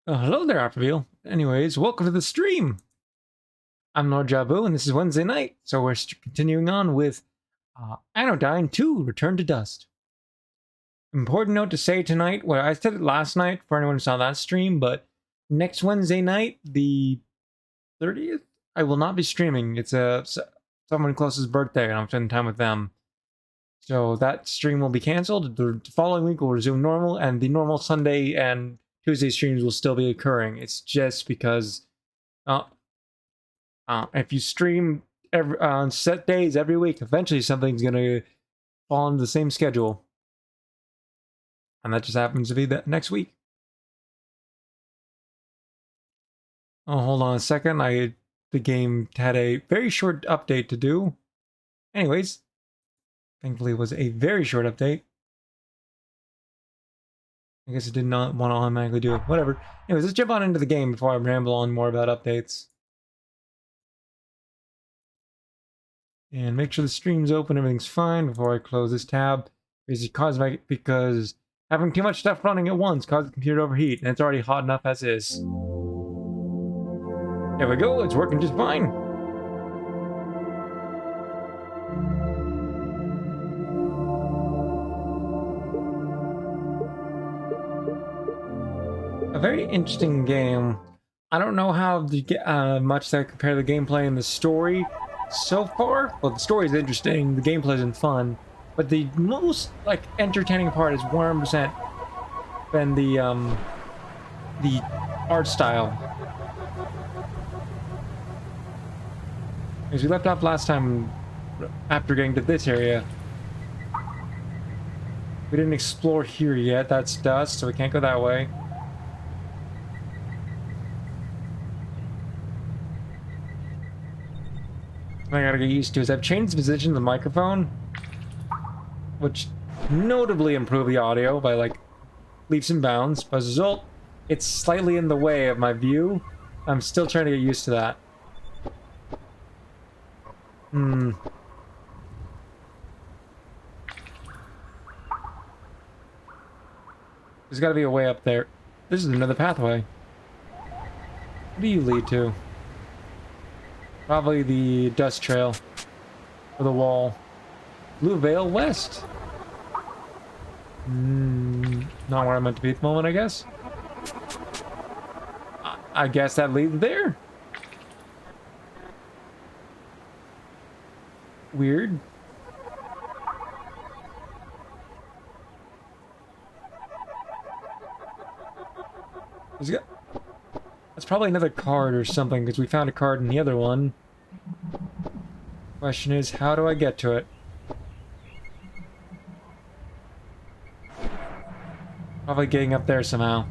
Hello there, Apperville. Anyways, welcome to the stream. I'm Lord Jabu, and this is Wednesday night, so we're continuing on with Anodyne 2, Return to Dust. Important note to say tonight, well, I said it last night for anyone who saw that stream, but next Wednesday night, the 30th, I will not be streaming. It's someone close's birthday, and I'm spending time with them. So that stream will be canceled. The following week will resume normal, and the normal Sunday and Tuesday streams will still be occurring. It's just because if you stream on set days every week, eventually something's going to fall into the same schedule. And that just happens to be the next week. Oh, hold on a second. The game had a very short update to do. Anyways, thankfully it was a very short update. I guess it did not want to automatically do it. Whatever. Anyways, let's jump on into the game before I ramble on more about updates. And make sure the stream's open, everything's fine before I close this tab. Because having too much stuff running at once causes the computer to overheat, and it's already hot enough as is. There we go, it's working just fine. A very interesting game. I don't know how much that compare the gameplay and the story so far. Well, the story is interesting, the gameplay isn't fun, but the most entertaining part is 100% been the art style. As we left off last time, after getting to this area, we didn't explore here yet. That's dust, so we can't go that way. I gotta get used to is I've changed the position of the microphone, which notably improved the audio by leaps and bounds. But as a result, it's slightly in the way of my view. I'm still trying to get used to that. There's gotta be a way up there. This is another pathway. What do you lead to? Probably the dust trail. Or the wall. Blue Veil West. Not where I meant to be at the moment, I guess. I guess that leads there. Weird. That's probably another card or something, because we found a card in the other one. Question is, how do I get to it? Probably getting up there somehow.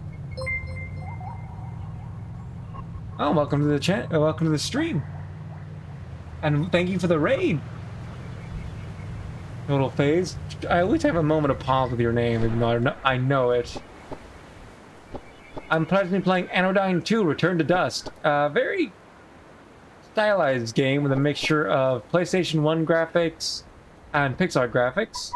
Oh, welcome to the chat. Welcome to the stream. And thank you for the raid. Total phase. I always have a moment of pause with your name, even though I know it. I'm presently playing Anodyne 2, Return to Dust. A very stylized game with a mixture of PlayStation 1 graphics and Pixar graphics.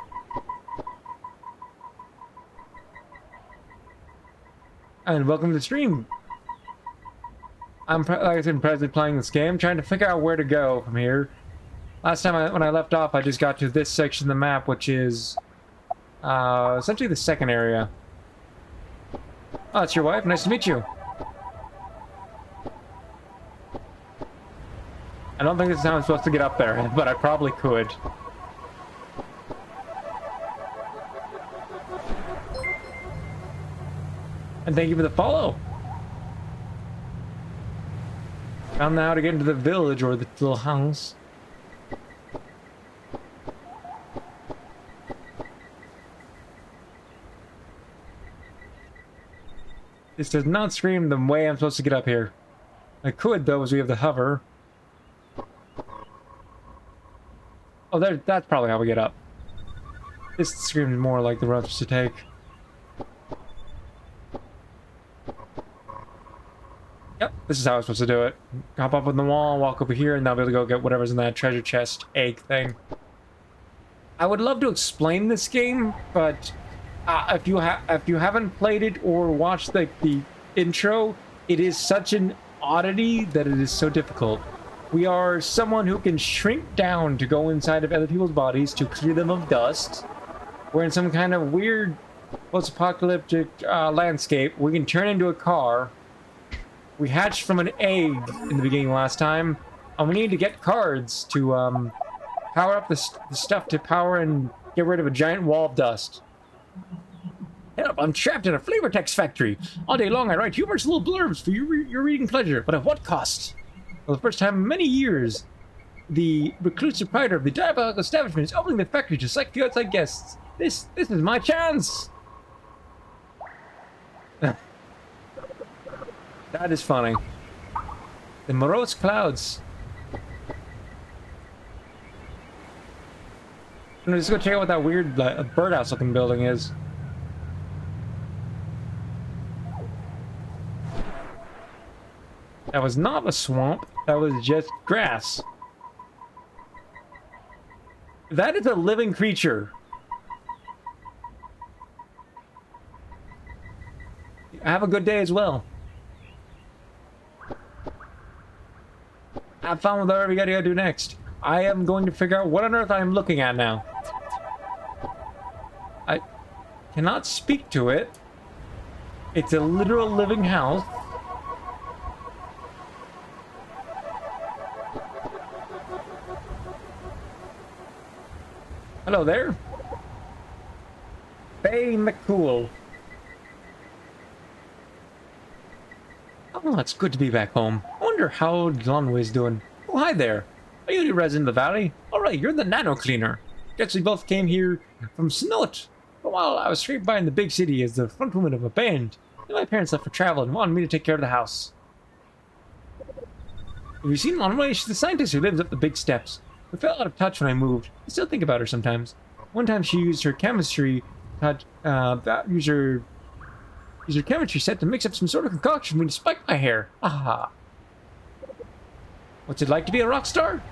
And welcome to the stream. Like I said, I'm presently playing this game, trying to figure out where to go from here. Last time when I left off, I just got to this section of the map, which is essentially the second area. Oh, it's your wife. Nice to meet you. I don't think this is how I'm supposed to get up there, but I probably could. And thank you for the follow. Found out how to get into the village or the little house. This does not scream the way I'm supposed to get up here. I could, though, as we have the hover. Oh, that's probably how we get up. This screams more like the route to take. Yep, this is how I'm supposed to do it. Hop up on the wall, walk over here, and I'll be able to go get whatever's in that treasure chest egg thing. I would love to explain this game, but if you haven't played it or watched the intro, it is such an oddity that it is so difficult. We are someone who can shrink down to go inside of other people's bodies to clear them of dust. We're in some kind of weird post-apocalyptic landscape. We can turn into a car. We hatched from an egg in the beginning last time, and we need to get cards to power up the stuff to power and get rid of a giant wall of dust. Help, I'm trapped in a flavor text factory. All day long I write humorous little blurbs for your reading pleasure, but at what cost? For the first time in many years, the reclusive proprietor of the diabolical establishment is opening the factory to select few outside guests. This is my chance! That is funny. The morose clouds. Let's go check out what that weird birdhouse looking building is. That was not a swamp, that was just grass. That is a living creature. Have a good day as well. Have fun with whatever you gotta do next. I am going to figure out what on earth I am looking at now. I cannot speak to it. It's a literal living house. Hello there. Bay McCool. Oh, it's good to be back home. I wonder how Lonway's doing. Oh, hi there. Are you a resident of the valley? Alright, you're the nano cleaner. Guess we both came here from Snot. For a while, I was straight by in the big city as the frontwoman of a band. Then my parents left for travel and wanted me to take care of the house. Have you seen Lonway? She's the scientist who lives up the big steps. We fell out of touch when I moved. I still think about her sometimes. One time she used her chemistry use her chemistry set to mix up some sort of concoction for me to spike my hair. Aha. What's it like to be a rock star?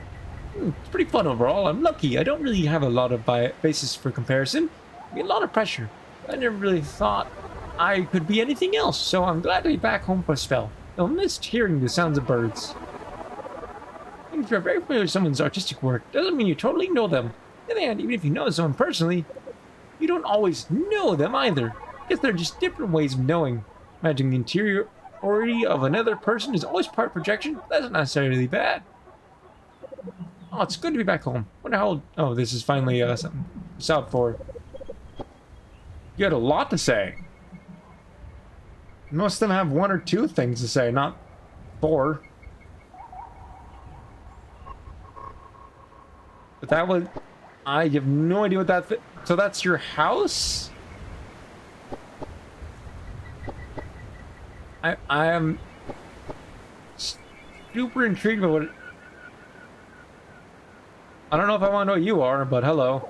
It's pretty fun overall. I'm lucky. I don't really have a lot of basis for comparison. I get a lot of pressure. I never really thought I could be anything else, so I'm glad to be back home for a spell. I missed hearing the sounds of birds. If you're very familiar with someone's artistic work, doesn't mean you totally know them. And even if you know someone personally, you don't always know them either. I guess there are just different ways of knowing. Imagining the interiority of another person is always part projection. That's not necessarily bad. Oh, it's good to be back home. Wonder how old... Oh, this is finally something to stop for. You had a lot to say. Most of them have one or two things to say, not four. But that was... I have no idea what that... So that's your house? I am... super intrigued by what... I don't know if I want to know what you are, but hello.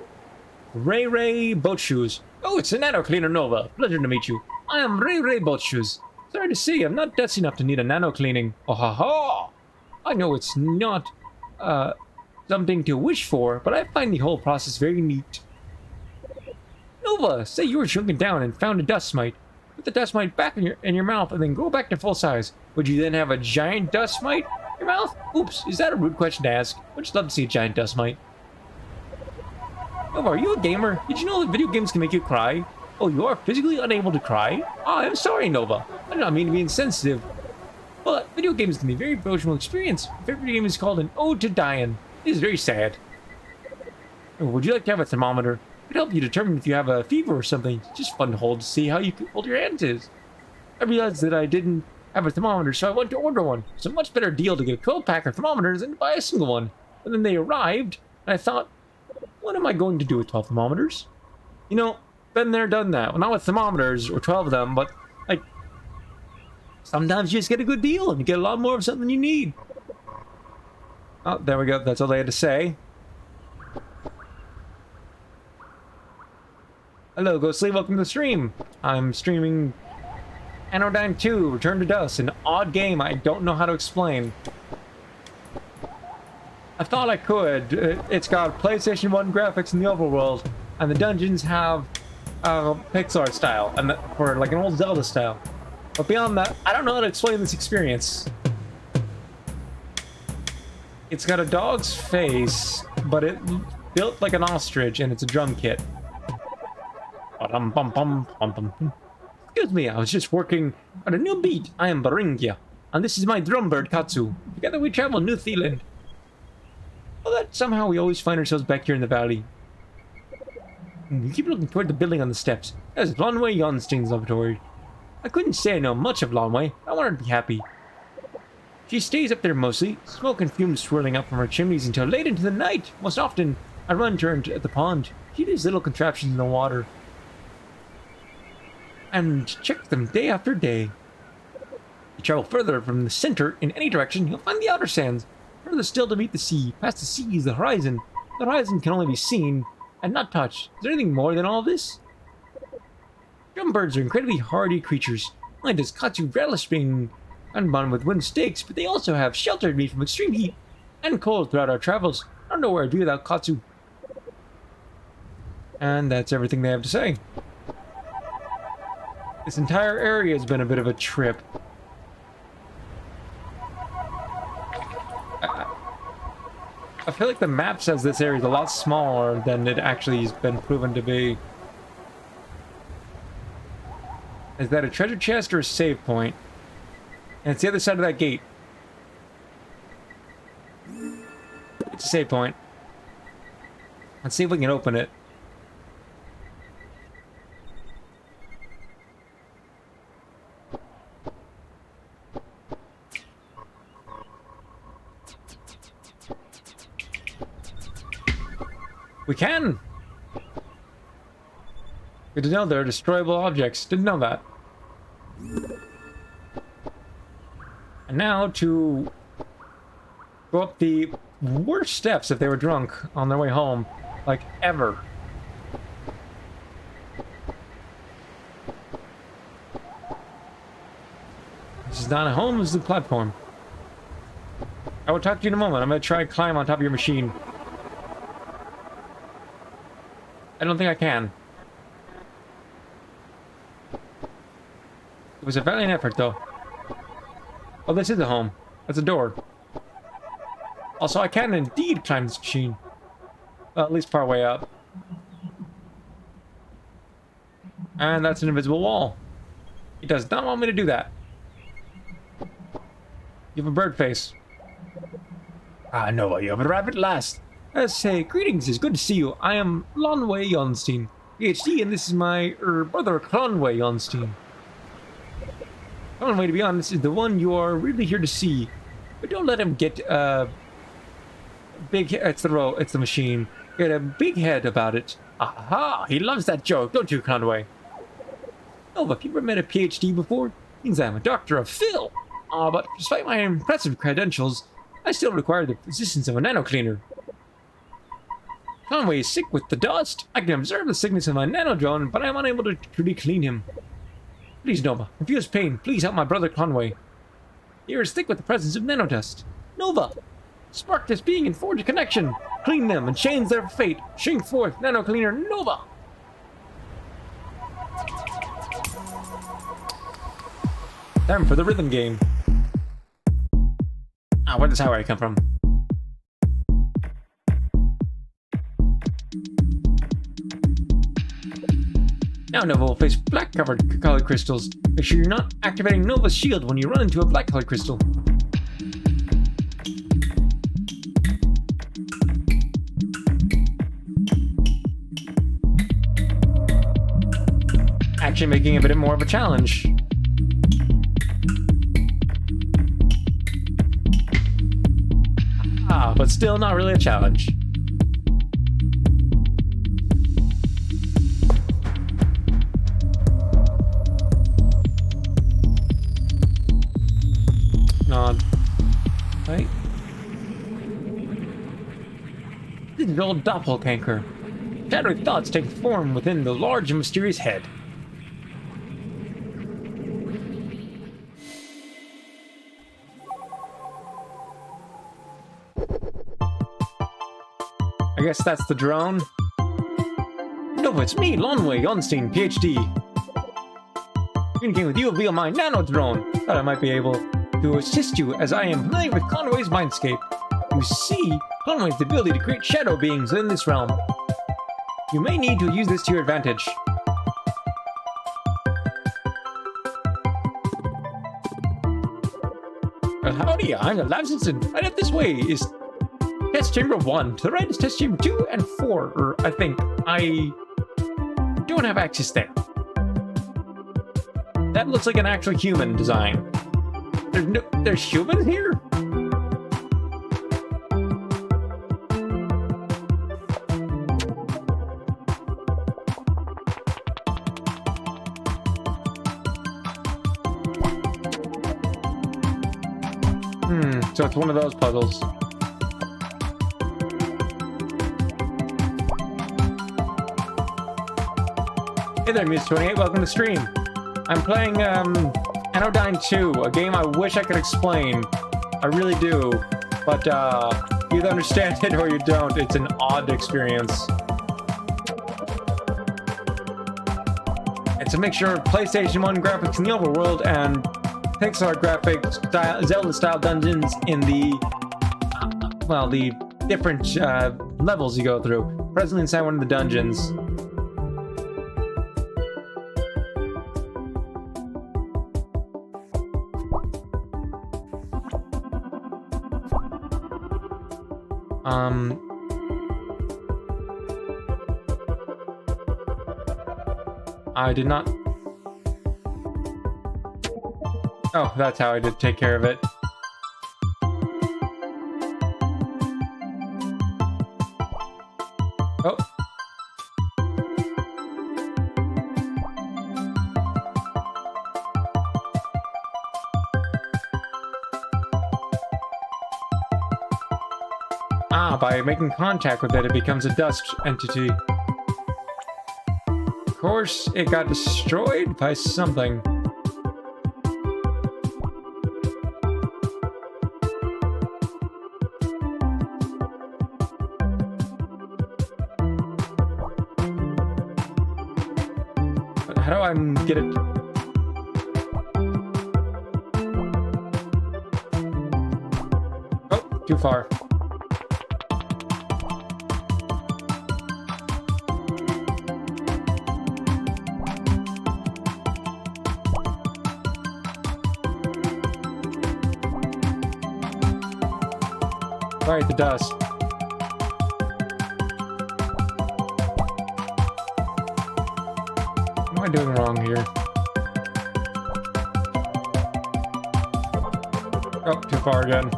Ray Boat Shoes. Oh, it's a nano cleaner Nova. Pleasure to meet you. I am Ray Boat Shoes. Sorry to see, I'm not dusty enough to need a nano cleaning. Oh ha ha! I know it's not, something to wish for, but I find the whole process very neat. Nova, say you were shrunken down and found a dust mite. Put the dust mite back in your mouth and then go back to full size. Would you then have a giant dust mite in your mouth? Oops, is that a rude question to ask? Would you love to see a giant dust mite? Nova, are you a gamer? Did you know that video games can make you cry? Oh, you are physically unable to cry? Oh, I'm sorry, Nova. I do not mean to be insensitive. But video games can be a very emotional experience. My favorite game is called An Ode to Dying. It is very sad. Oh, would you like to have a thermometer? It could help you determine if you have a fever or something. It's just fun to hold to see how you cold your hands is. I realized that I didn't have a thermometer, so I went to order one. It's a much better deal to get a 12-pack of thermometers than to buy a single one. And then they arrived, and I thought, what am I going to do with 12 thermometers? You know, been there, done that. Well, not with thermometers, or 12 of them, but, like, sometimes you just get a good deal, and you get a lot more of something you need. Oh, there we go. That's all they had to say. Hello, Go Sleep. Welcome to the stream. I'm streaming Anodyne 2, Return to Dust, an odd game I don't know how to explain. I thought I could. It's got PlayStation 1 graphics in the overworld, and the dungeons have pixel art style, and for like an old Zelda style. But beyond that, I don't know how to explain this experience. It's got a dog's face, but it built like an ostrich, and it's a drum kit. Excuse me, I was just working on a new beat. I am Baringia, and this is my drum bird Katsu. Together we travel New Zealand. Well, that somehow we always find ourselves back here in the valley. We keep looking toward the building on the steps. That's Lonway Jonstein's laboratory. I couldn't say I know much of Lonway. I want her to be happy. She stays up there mostly, smoke and fumes swirling up from her chimneys until late into the night. Most often, I run to her at the pond. She does little contraptions in the water and check them day after day. If you travel further from the center in any direction, you'll find the outer sands. Further still to meet the sea. Past the sea is the horizon. The horizon can only be seen and not touched. Is there anything more than all this? Drumbirds are incredibly hardy creatures. Not only does Katsu relish being unbound with wooden stakes, but they also have sheltered me from extreme heat and cold throughout our travels. I don't know where I'd be without Katsu. And that's everything they have to say. This entire area has been a bit of a trip. I feel like the map says this area is a lot smaller than it actually has been proven to be. Is that a treasure chest or a save point? And it's the other side of that gate. It's a save point. Let's see if we can open it. We can! Good to know they're destroyable objects. Didn't know that. And now to go up the worst steps if they were drunk on their way home. Like, ever. This is not a home, this is the platform. I will talk to you in a moment. I'm going to try and climb on top of your machine. I don't think I can. It was a valiant effort, though. Oh, this is a home. That's a door. Also, I can indeed climb this machine. Well, at least part way up. And that's an invisible wall. He does not want me to do that. You have a bird face. Ah, no, you have arrived at last. Let's say, greetings, it's good to see you. I am Lonway Jonstein, PhD, and this is my brother, Clonway Jonstein. Clonway, to be honest, is the one you are really here to see. But don't let him get, big, it's the machine. Get a big head about it. Aha, he loves that joke, don't you, Conway? Oh, have you ever met a PhD before? Means I'm a doctor of Phil. But despite my impressive credentials, I still require the assistance of a nano cleaner. Conway is sick with the dust. I can observe the sickness of my nano drone, but I am unable to truly clean him. Please, Nova, if he has pain, please help my brother Conway. He is thick with the presence of nanodust. Nova, spark this being and forge a connection. Clean them and change their fate. Shrink forth, nano cleaner Nova. Time for the rhythm game. Ah, where does Highway come from? Now Nova will face black-covered colored crystals. Make sure you're not activating Nova's shield when you run into a black-colored crystal. Actually making it a bit more of a challenge. Ah, but still not really a challenge. Nod. Right? This is old doppelganger. Shadowy thoughts take form within the large and mysterious head. I guess that's the drone. No, it's me, Lonway Jonstein, PhD. communicating with you via my nano drone. Thought I might be able to assist you, as I am familiar with Conway's mindscape. You see, Conway has the ability to create shadow beings in this realm. You may need to use this to your advantage. Howdy, I'm the lab assistant. Right up this way is test chamber 1. To the right is test chamber 2 and 4, or I think. I don't have access there. That looks like an actual human design. There's humans here? So it's one of those puzzles. Hey there, Muse28, welcome to stream. I'm playing Anodyne 2, a game I wish I could explain. I really do. But you either understand it or you don't. It's an odd experience. It's a mixture of PlayStation 1 graphics in the overworld and Pixar graphics, Zelda-style dungeons in the, well, the different levels you go through. Presently inside one of the dungeons. I did not... Oh, that's how I did take care of it. Oh. Ah, by making contact with it, it becomes a dust entity. Of course, it got destroyed by something. How do I get it? Oh, too far. Alright, the dust. What am I doing wrong here? Oh, too far again.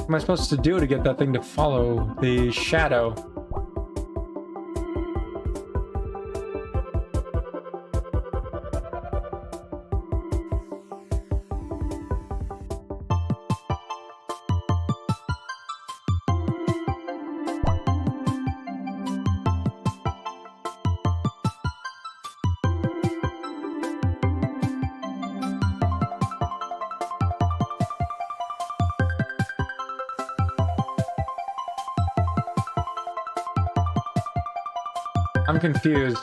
What am I supposed to do to get that thing to follow the shadow? I'm confused.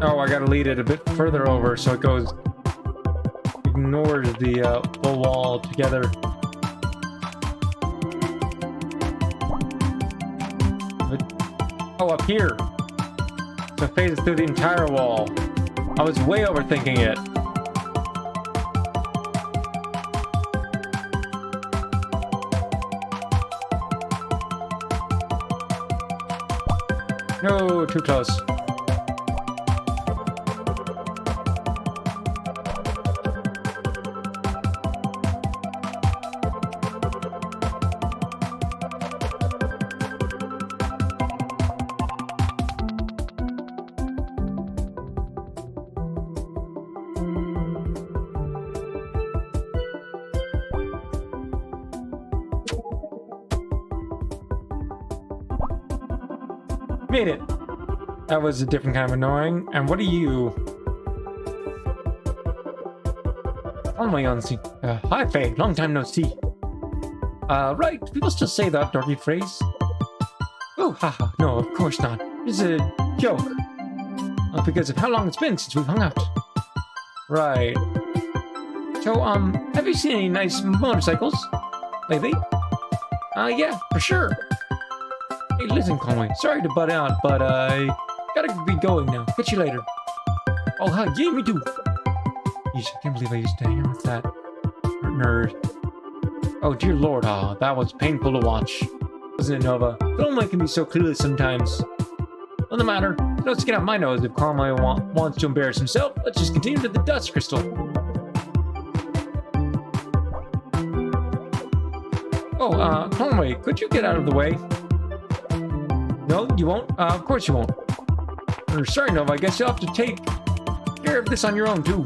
Oh, I gotta lead it a bit further over so it goes... ignores the full wall together. Oh, up here. So it phases through the entire wall. I was way overthinking it. No, too close. Made it. That was a different kind of annoying. And what are you? Only on see. Hi, Faye. Long time no see. Right. People still say that dorky phrase. Oh, haha. No, of course not. It's a joke. Because of how long it's been since we've hung out. Right. So, have you seen any nice motorcycles lately? Yeah, for sure. Hey, listen, Conway. Sorry to butt out, but I gotta be going now. Catch you later. Oh, hi. Yeah, me too. Yeesh, I can't believe I used to hang out with that nerd. Oh, dear lord, that was painful to watch. Wasn't it, Nova? Film can be so clueless sometimes. Well, no matter. Don't stick out my nose if Conway wants to embarrass himself. Let's just continue to the dust crystal. Oh, Conway, could you get out of the way? No, you won't? Of course you won't. Sorry, Nova, I guess you'll have to take care of this on your own, too.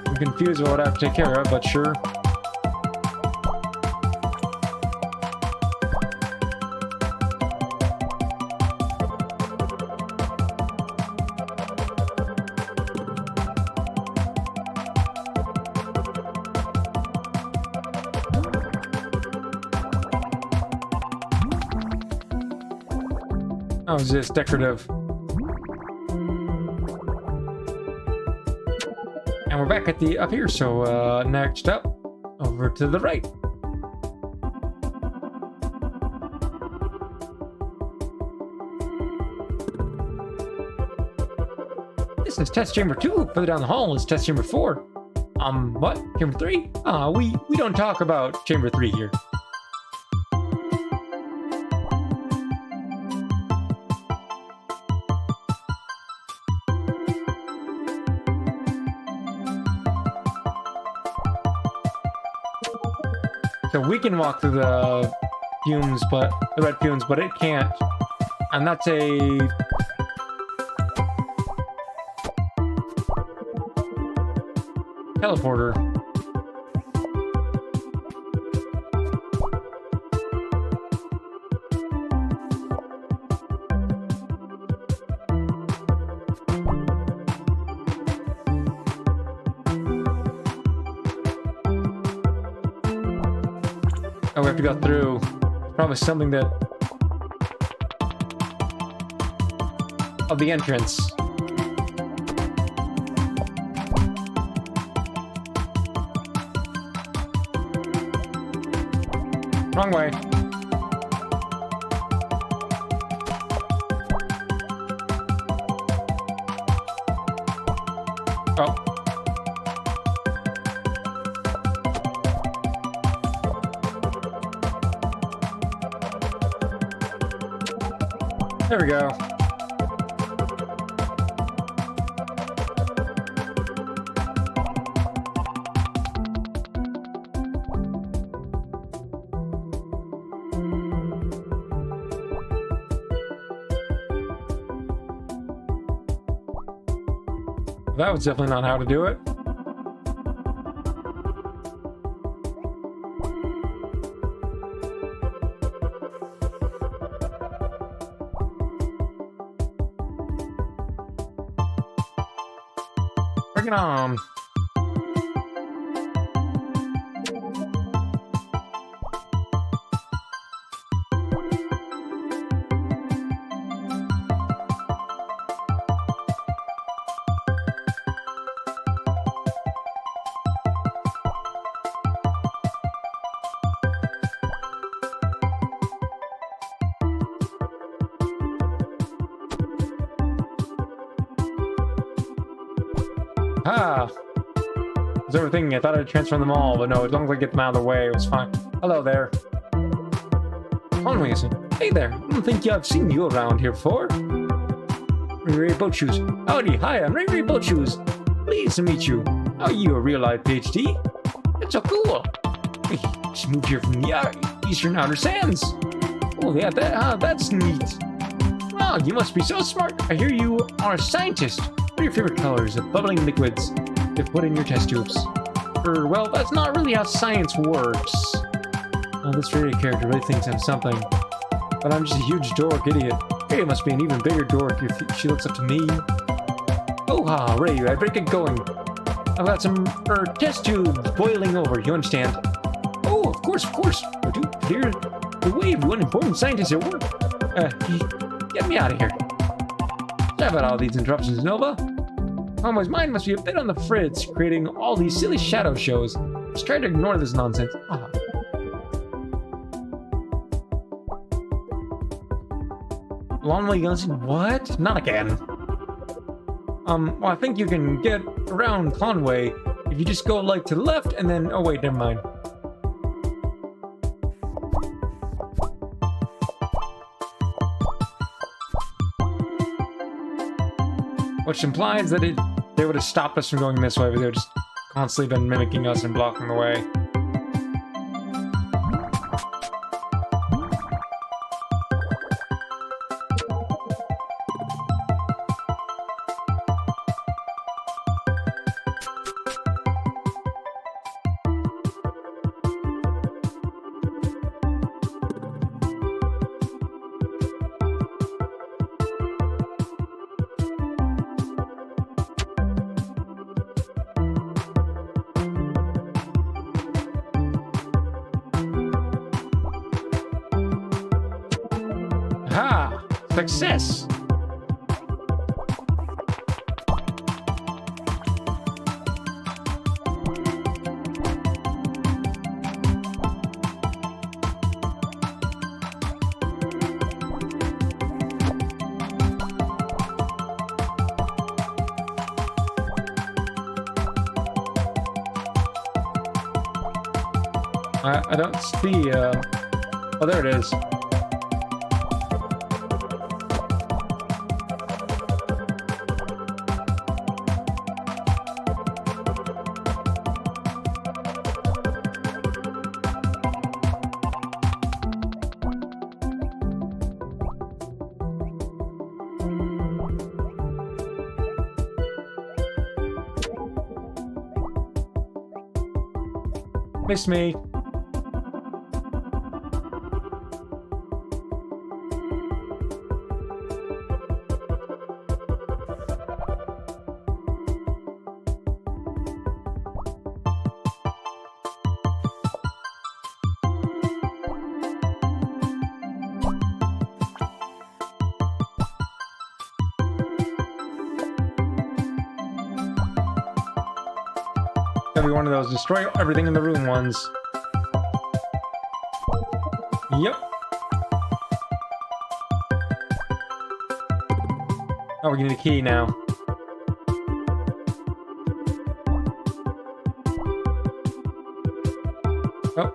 I'm confused about what I have to take care of, but sure. Oh, is this decorative? And we're back at the up here, so next up, over to the right. This is test chamber 2. Further down the hall is test chamber 4. What? Chamber 3? We don't talk about chamber 3 here. So we can walk through the fumes, but the red fumes, but it can't. And that's a teleporter. Oh, we have to go through. Probably something that... of the entrance. Wrong way. Oh. There we go. That was definitely not how to do it. Bring it on. Ah! I was overthinking. I thought I'd transform them all, but no, as long as I get them out of the way, it was fine. Hello there. Conway, hey there. I don't think I've seen you around here before. Ray Boat Shoes. Howdy, hi, I'm Ray Boat Shoes. Pleased to meet you. Are you a real-life PhD? That's so cool. Hey, just moved here from the Eastern Outer Sands. Oh, yeah, that's neat. Oh, you must be so smart. I hear you are a scientist. What are your favorite colors of bubbling liquids to put in your test tubes? Well, that's not really how science works. Oh, this radio character really thinks I'm something. But I'm just a huge dork idiot. Ray must be an even bigger dork if she looks up to me. Oh ha, Ray, I better get going. I've got some test tubes boiling over, you understand? Oh, of course. To clear the way, everyone, important scientists at work. Get me out of here. Sorry about all these interruptions, Nova. Conway's mind must be a bit on the fritz, creating all these silly shadow shows. Just try to ignore this nonsense. Long-way guns? What? Not again. Well, I think you can get around Conway if you just go, like, to the left and then... Oh, wait, never mind. Which implies that they would have stopped us from going this way, but they would just constantly been mimicking us and blocking the way. Ha! Success! I don't see, oh, there it is. Miss me. Gotta be one of those destroy everything in the room ones. Yep. Oh, we need a key now. Oh.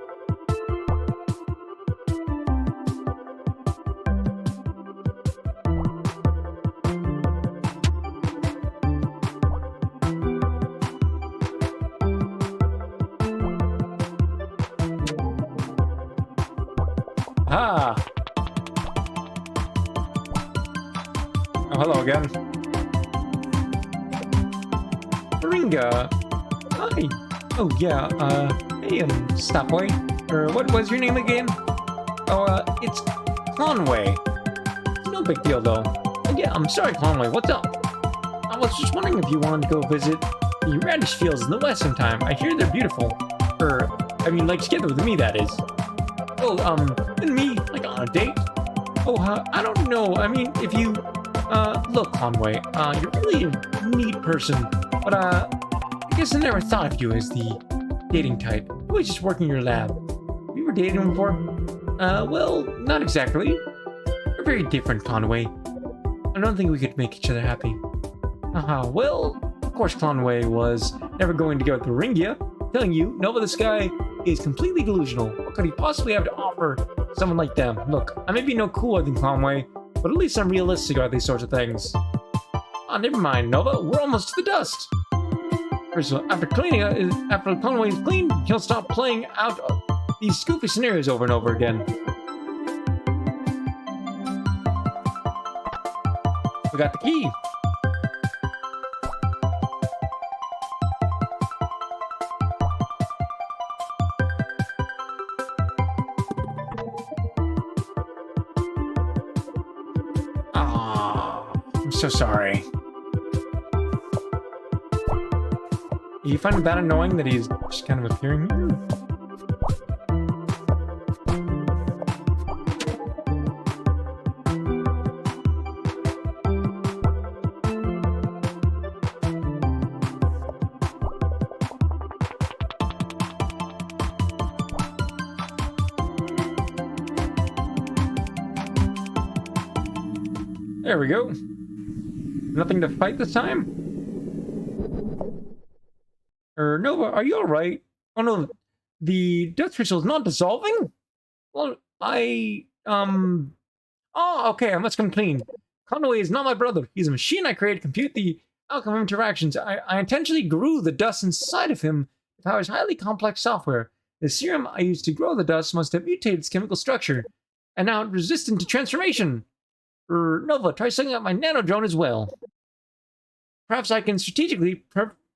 Ah! Oh, hello again. Ringa! Hi! Oh, yeah, hey, Stopway. What was your name again? Oh, it's Conway. It's no big deal, though. Oh, yeah, I'm sorry, Conway, what's up? I was just wondering if you wanted to go visit the radish fields in the west sometime. I hear they're beautiful. I mean, like, together with me, that is. Oh, and me, like, on a date? Oh, I don't know. I mean, if you, look, Conway, you're really a neat person, but, I guess I never thought of you as the dating type. You was just working your lab. You were dating before? Well, not exactly. We're very different, Conway. I don't think we could make each other happy. Well, of course Conway was never going to go to Ringia. Telling you, Nova the Sky is completely delusional. What could he possibly have to offer someone like them? Look, I may be no cooler than Conway, but at least I'm realistic about these sorts of things. Oh, never mind, Nova. We're almost to the dust. First of all, after Conway is clean, he'll stop playing out these goofy scenarios over and over again. We got the key. Ah, I'm so sorry. You find it that annoying that he's just kind of appearing here? There we go. Nothing to fight this time? Nova, are you alright? Oh no, the death crystal is not dissolving? Well, Oh, okay, I must come clean. Conway is not my brother. He's a machine I created to compute the outcome of interactions. I intentionally grew the dust inside of him to power his highly complex software. The serum I used to grow the dust must have mutated its chemical structure, and now it's resistant to transformation. Nova, try sucking up my nano drone as well. Perhaps I can strategically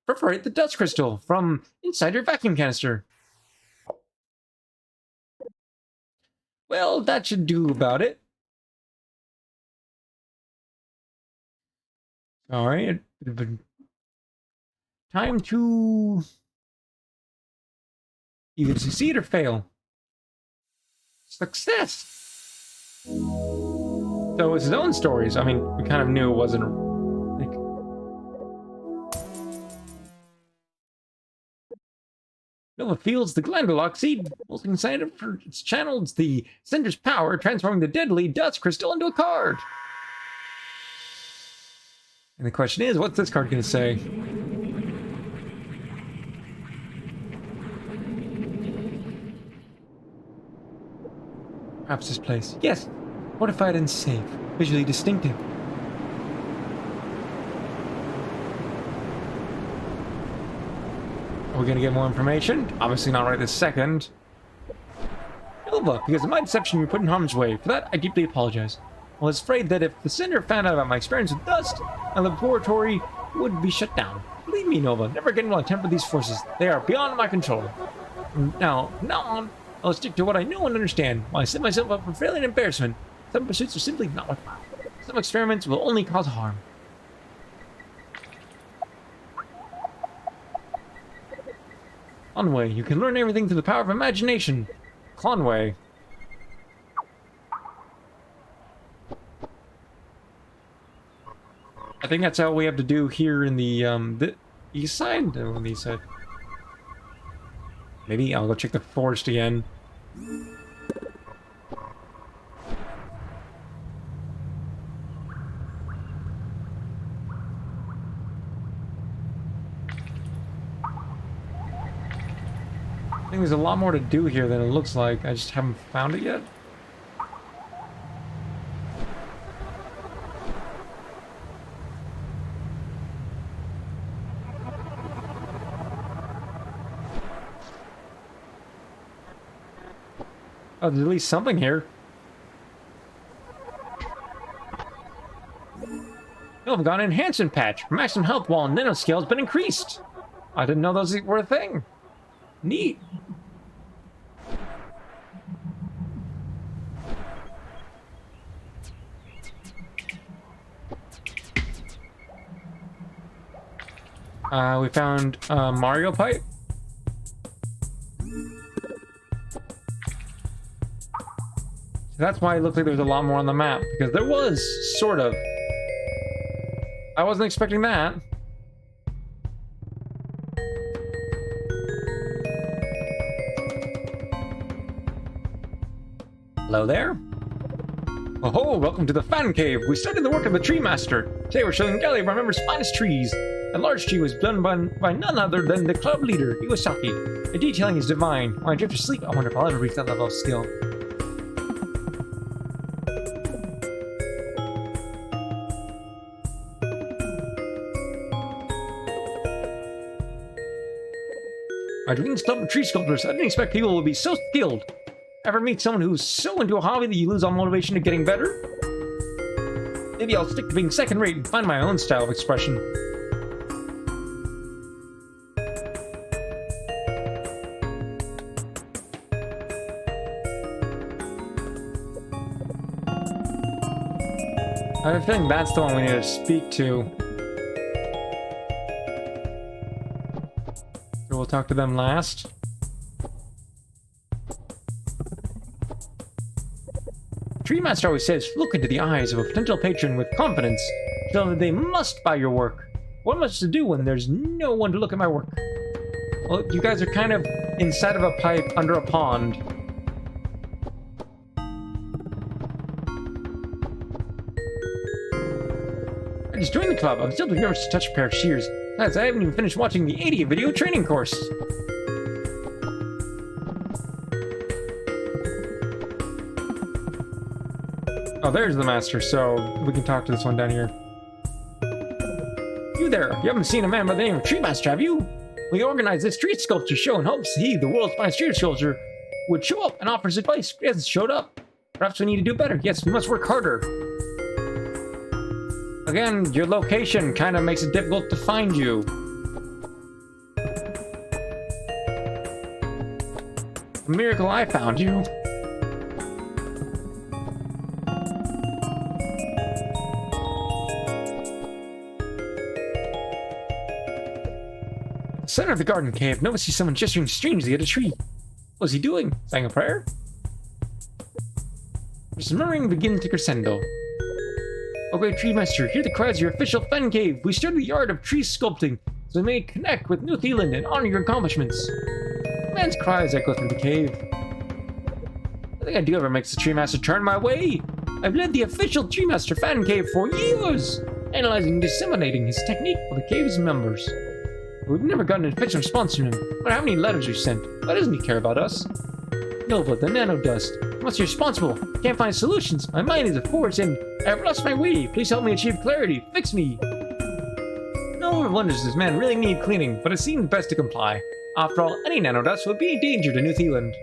perforate the dust crystal from inside your vacuum canister. Well, that should do about it. Alright, time to either succeed or fail. Success! So it's his own stories. I mean, we kind of knew it wasn't like... Nova feels the glandulock seed pulsing inside of its channels the center's power, transforming the deadly dust crystal into a card. And the question is, what's this card going to say? Perhaps this place. Yes, fortified and safe, visually distinctive. Are we going to get more information? Obviously not right this second. Nova, because of my deception, you put in harm's way. For that, I deeply apologize. I was afraid that if the Cinder found out about my experience with dust, my laboratory would be shut down. Believe me, Nova, never again will I temper these forces. They are beyond my control. Now on, I'll stick to what I know and understand. While I set myself up for failure and embarrassment, some pursuits are simply not worthwhile. Some experiments will only cause harm. Conway, you can learn everything through the power of imagination. Conway. I think that's all we have to do here in the east side. On the east side. Maybe I'll go check the forest again. I think there's a lot more to do here than it looks like. I just haven't found it yet. Oh, there's at least something here. Oh, I've got an enhancement patch. Maximum health while nanoscale has been increased. I didn't know those were a thing. Neat. We found Mario pipe. That's why it looked like there was a lot more on the map, because there was, sort of. I wasn't expecting that. Hello there. Oh ho, welcome to the Fan Cave. We started the work of the Tree Master. Today we're showing the gallery of our members' finest trees. A large tree was done by none other than the club leader, Iwasaki. The detailing is divine. When I drift to sleep, I wonder if I'll ever reach that level of skill. My dreams club of tree sculptors. I didn't expect people would be so skilled. Ever meet someone who's so into a hobby that you lose all motivation to getting better? Maybe I'll stick to being second-rate and find my own style of expression. I have a feeling that's the one we need to speak to. So we'll talk to them last. Tree Master always says, look into the eyes of a potential patron with confidence. Tell them they must buy your work. What am I supposed to do when there's no one to look at my work? Well, you guys are kind of inside of a pipe under a pond. I just joined the club. I'm still too nervous to touch a pair of shears. Besides, I haven't even finished watching the 80 video training course. Oh, there's the master, so we can talk to this one down here. You there, you haven't seen a man by the name of Tree Master, have you? We organized this tree sculpture show in hopes he, the world's finest tree sculptor, would show up and offer his advice, but he hasn't showed up. Perhaps we need to do better. Yes, we must work harder. Again, your location kind of makes it difficult to find you. A miracle I found you. Center of the garden cave, Nova sees someone gesturing strangely at a tree. What was he doing? Saying a prayer? His murmuring begins to crescendo. Oh, great tree master, hear the cries of your official fan cave. We started the art of tree sculpting, so we may connect with New Zealand and honor your accomplishments. The man's cries echo through the cave. Nothing I do ever makes the tree master turn my way. I've led the official tree master fan cave for years, analyzing and disseminating his technique for the cave's members. We've never gotten an official response from him, no matter how many letters we've sent. Why doesn't he care about us? Nova, the nano dust. I must be responsible. I can't find solutions. My mind is a force and I have lost my way. Please help me achieve clarity. Fix me. No one wonders this man really need cleaning, but it seemed best to comply. After all, any nanodust would be a danger to New Zealand.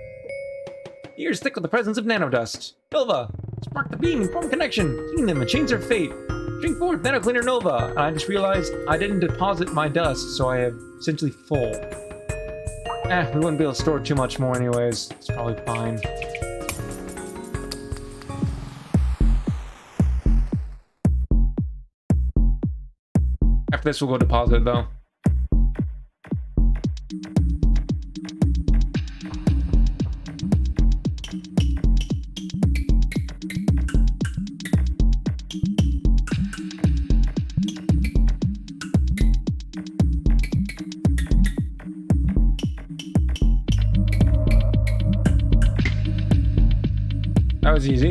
The ears thick with the presence of nanodust. Nova, spark the beam and form connection. Clean them and change their fate. Drink forth Nano Cleaner Nova. And I just realized I didn't deposit my dust, so I have essentially full. We wouldn't be able to store too much more anyways. It's probably fine. After this, we'll go deposit, though. That was easy.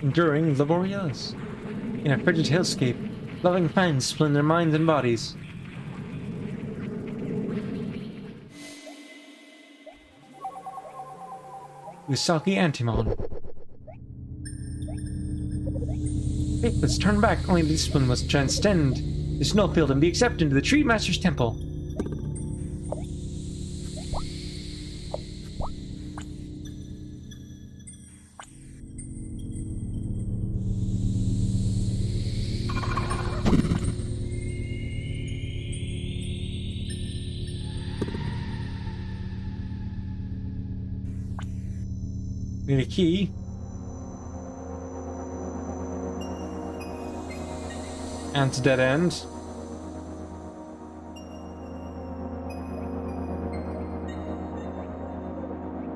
Enduring laborious. In a frigid hillscape, loving fans split their minds and bodies. Usaki Antimon. Faithless, turn back, only the discipline must transcend the snowfield and be accepted into the Tree Master's temple. Need a key. And it's a dead end.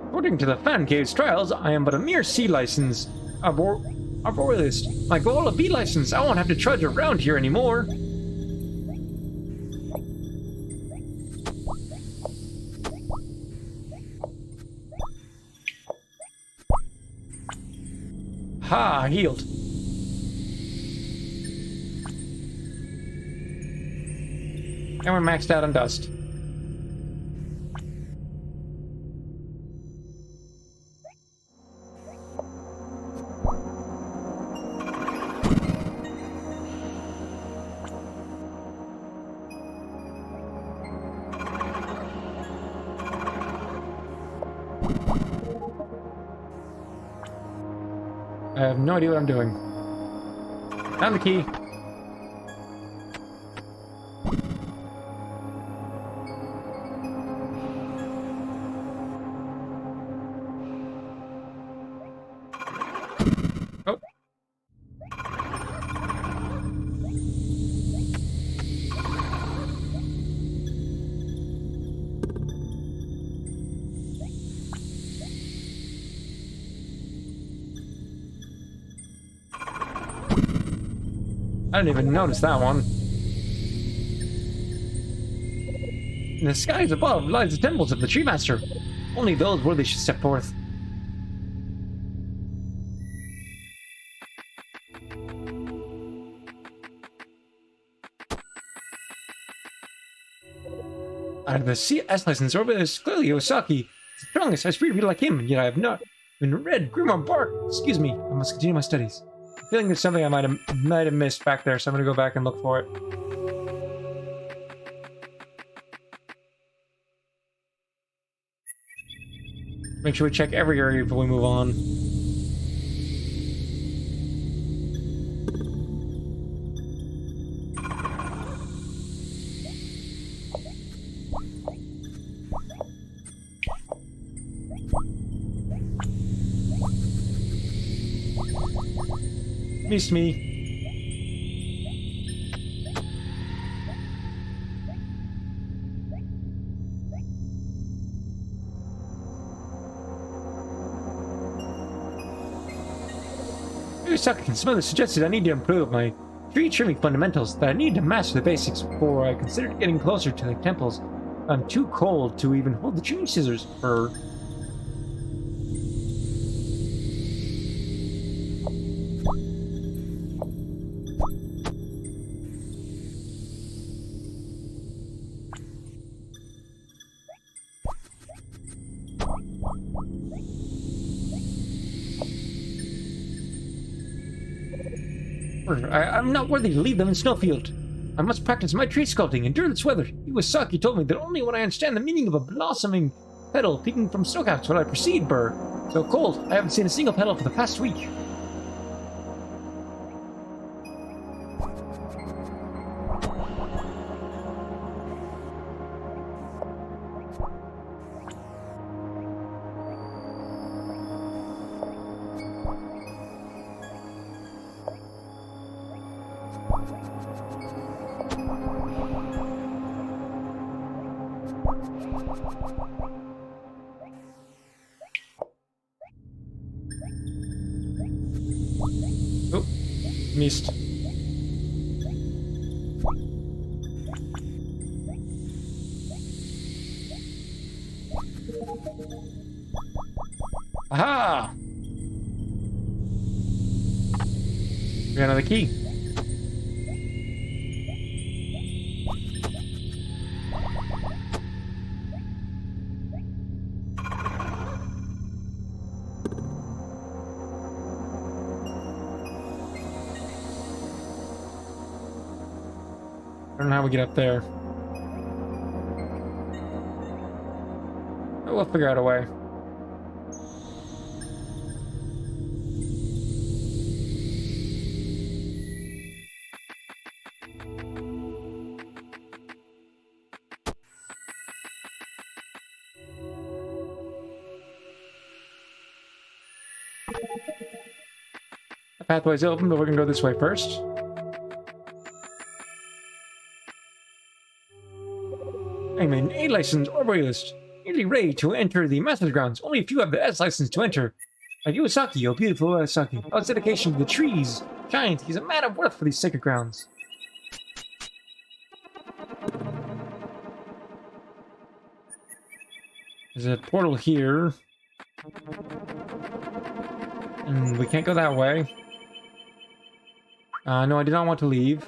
According to the Fan Cave's trials, I am but a mere C license. Arborealist. My goal, a B license. I won't have to trudge around here anymore. Ha! Healed. And we're maxed out on dust. I have no idea what I'm doing. Found the key. Oh. I didn't even notice that one. In the skies above lies the temples of the Tree Master. Only those worthy should step forth. Out of the CS license orbit is clearly Osaki. The strongest, I aspire to be like him, and yet I have not even read Grimoire Bark. Excuse me, I must continue my studies. I'm feeling there's something I might have missed back there, so I'm gonna go back and look for it. Make sure we check every area before we move on. Missed me. Osaka can smell the suggested I need to improve my tree trimming fundamentals, that I need to master the basics before I considered getting closer to the temples. I'm too cold to even hold the trimming scissors for... I'm not worthy to leave them in Snowfield. I must practice my tree sculpting, endure this weather. Iwasaki told me that only when I understand the meaning of a blossoming petal peeking from snowcaps will I proceed, Burr. So cold, I haven't seen a single petal for the past week. Oh, missed. Aha! We got another key. I don't know how we get up there. But we'll figure out a way. The pathway's open, but we're gonna go this way first. I'm an A license arborealist, nearly ready to enter the master's grounds. Only a few have the S license to enter. Like Iwasaki, oh beautiful Iwasaki. All his dedication to the trees shines. He's a man of worth for these sacred grounds. There's a portal here. We can't go that way. No, I did not want to leave.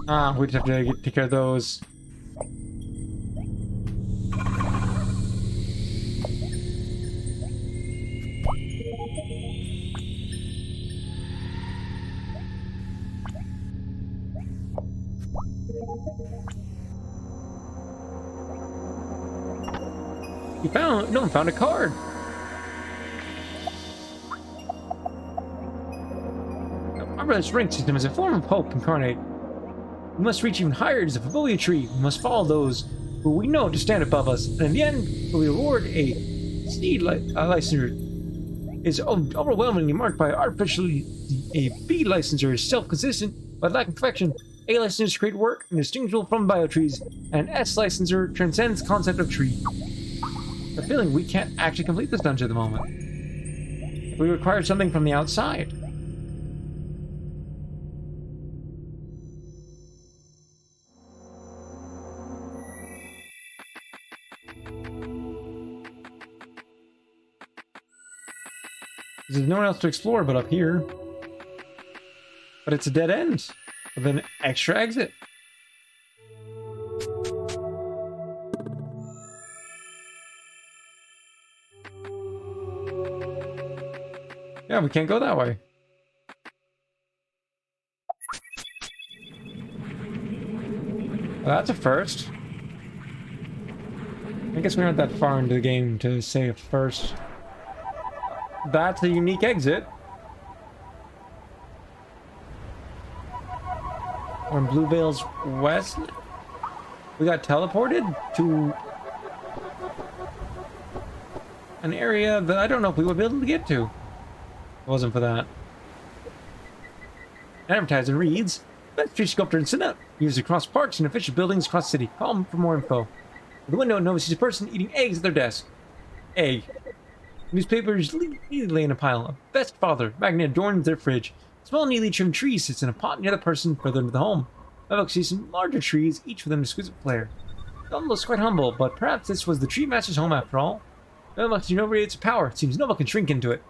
Ah, we just have to take care of those. No one found a card. Our brother's rank system is a form of hope incarnate. We must reach even higher as a Favolia tree. We must follow those who we know to stand above us. And in the end, we reward a seed licensor is overwhelmingly marked by artificially a B licensor is self-consistent but lacking perfection. A licensors create work indistinguishable from biotrees, and S licensor transcends concept of tree. The feeling we can't actually complete this dungeon at the moment. We require something from the outside. There's no one else to explore but up here. But it's a dead end with an extra exit. Yeah, we can't go that way. Well, that's a first. I guess we aren't that far into the game to say a first. That's a unique exit. We're in Blue Veil's west. We got teleported to an area that I don't know if we would be able to get to. If it wasn't for that. An advertisement reads, "Best tree sculptor in Sinnoh, used across parks and official buildings across the city. Call for more info." With the window, Nova sees a person eating eggs at their desk. Egg. Newspapers neatly lay in a pile. A best father magnet adorns their fridge. A small, neatly trimmed tree sits in a pot near the person further into the home. Nova sees some larger trees, each with an exquisite flair. The home looks quite humble, but perhaps this was the tree master's home after all. Nova radiates power. It seems Nova can shrink into it.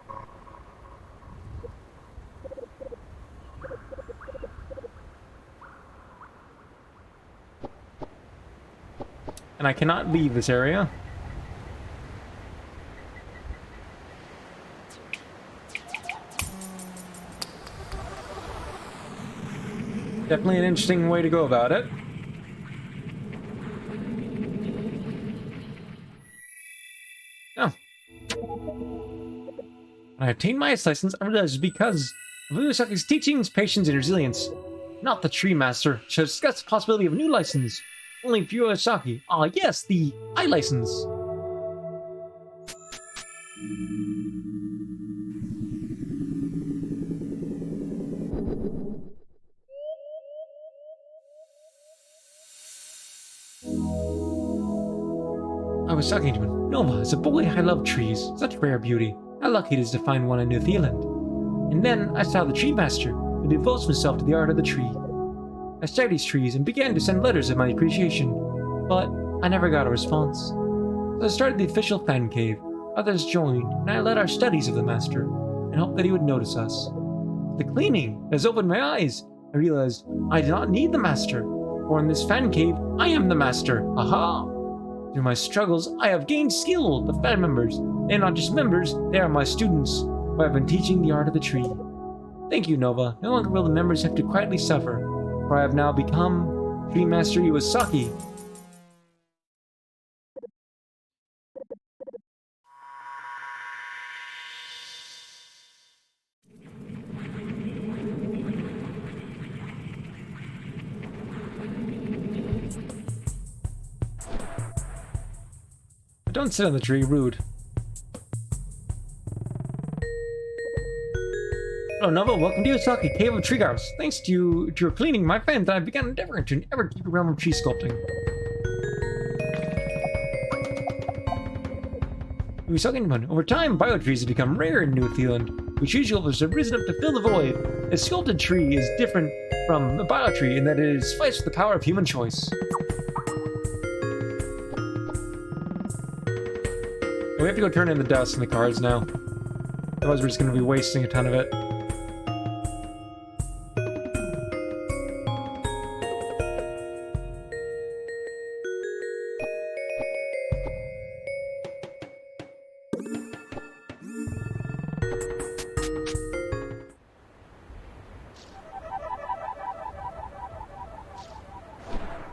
And I cannot leave this area. Definitely an interesting way to go about it. Oh. When I obtained my license, I realized it was because of Uesaki's teachings, patience, and resilience. Not the Tree Master should discuss the possibility of a new license. Only for Uesaki. Ah, yes, the I license. I was talking to him. Nova, as a boy, I love trees. Such rare beauty. How lucky it is to find one in New Zealand. And then I saw the Tree Master, who devotes himself to the art of the tree. I studied these trees and began to send letters of my appreciation, but I never got a response. So I started the official fan cave. Others joined, and I led our studies of the Master, and hoped that he would notice us. The cleaning has opened my eyes. I realized I do not need the Master, for in this fan cave, I am the Master. Aha! Through my struggles, I have gained skill. The fan members, they are not just members, they are my students, who I have been teaching the art of the tree. Thank you, Nova. No longer will the members have to quietly suffer, for I have now become Tree Master Uesaki. Don't sit on the tree, rude. Hello, Nova. Welcome to Uesaki, Cave of Tree Gods. Thanks to your cleaning, my fans and I began endeavoring to ever keep a realm of tree sculpting. Uesaki, over time, biotrees have become rare in New Zealand. Which usually have risen up to fill the void. A sculpted tree is different from a biotree in that it is fights with the power of human choice. We have to go turn in the dust in the cards now. Otherwise we're just going to be wasting a ton of it.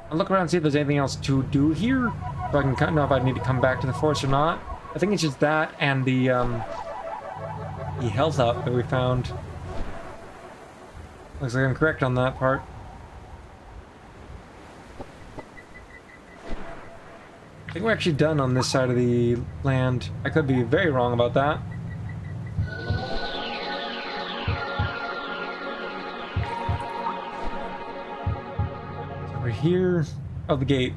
I'll look around and see if there's anything else to do here, so I can know if I need to come back to the forest or not. I think it's just that and the health up that we found. Looks like I'm correct on that part. I think we're actually done on this side of the land. I could be very wrong about that. Over here. Oh, the gate.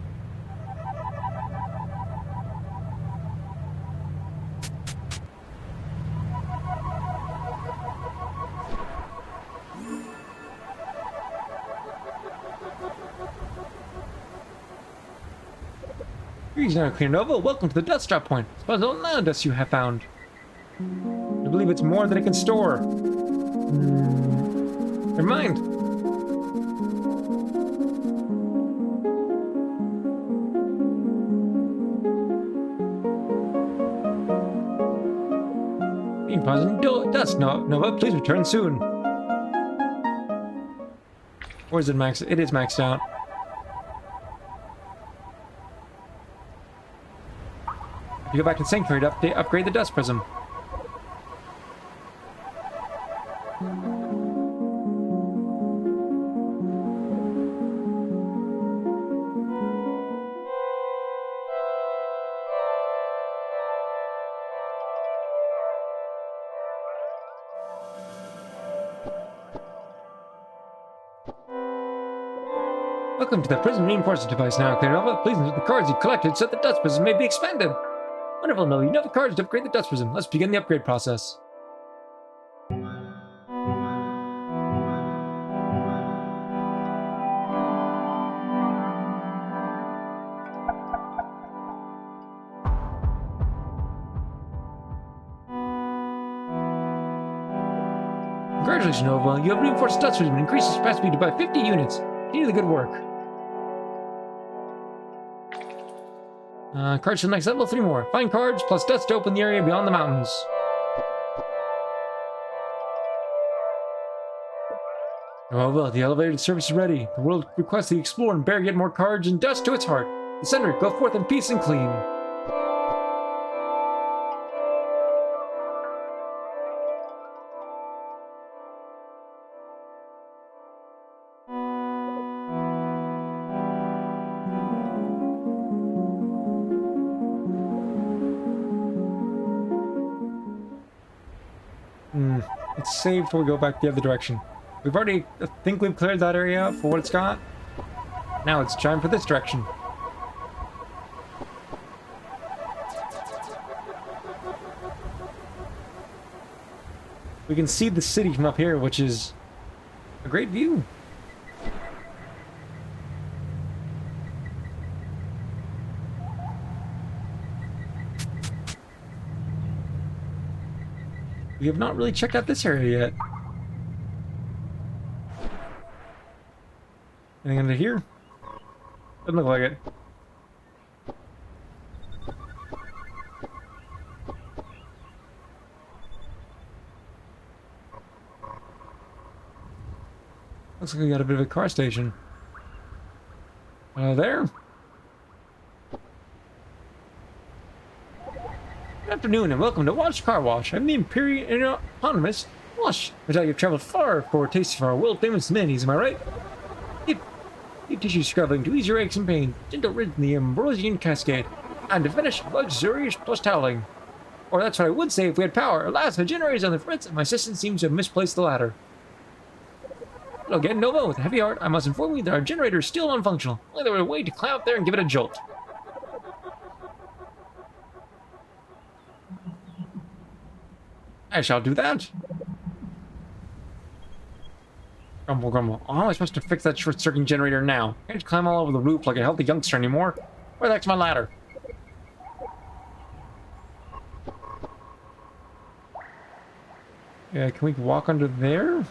Greetings, Nano Clear Nova. Welcome to the dust drop point. Suppose all nano dust you have found. I believe it's more than it can store. Never mind. Being positive dust, Nova. Please return soon. Or is it maxed? It is maxed out. If you go back to the sanctuary to upgrade the dust prism. Welcome to the prism reinforcement device now, Clear Nova. Please enter the cards you've collected so the dust prism may be expanded. Wonderful, Nova. You know the cards to upgrade the dust prism. Let's begin the upgrade process. Congratulations, Nova. You have reinforced dust prism and increased its capacity by 50 units. Continue the good work. Cards to the next level, 3 more. Find cards plus dust to open the area beyond the mountains. Oh well, the elevated service is ready. The world requests the explorer and bear yet more cards and dust to its heart. The sender, go forth in peace and clean. It's safe before we go back the other direction. We've already, I think we've cleared that area out for what it's got. Now it's time for this direction. We can see the city from up here, which is a great view. We have not really checked out this area yet. Anything under here? Doesn't look like it. Looks like we got a bit of a car station. There. Good afternoon and welcome to Watch Car Wash. I'm the Imperial Eponymous Wash. I tell you've traveled far for a taste of our world-famous mayonnaise, am I right? Deep tissue scrubbing to ease your aches and pain, gentle rinse in the Ambrosian Cascade, and to finish, luxurious plus toweling. Or that's what I would say if we had power. Alas, the generator's on the fritz, and my assistant seems to have misplaced the ladder. Hello again, Nova. With a heavy heart, I must inform you that our generator is still non-functional. Only there was a way to climb up there and give it a jolt. I shall do that. Grumble, grumble. Oh, how am I supposed to fix that short-circuiting generator now? I can't climb all over the roof like a healthy youngster anymore. Where the heck's my ladder? Yeah, can we walk under there?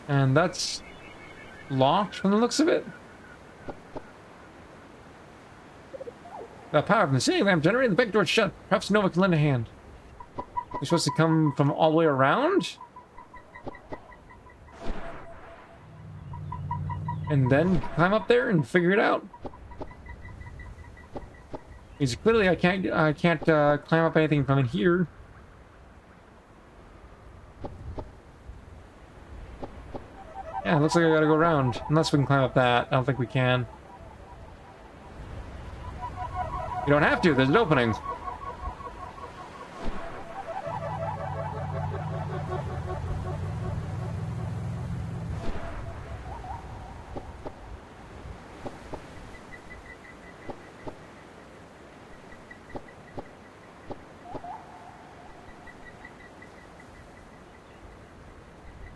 And that's locked from the looks of it. The power from the ceiling lamp generating the back door shut. Perhaps Nova can lend a hand. You're supposed to come from all the way around? And then climb up there and figure it out? Because clearly I can't climb up anything from in here. Yeah, it looks like I gotta go around. Unless we can climb up that. I don't think we can. You don't have to, there's an opening.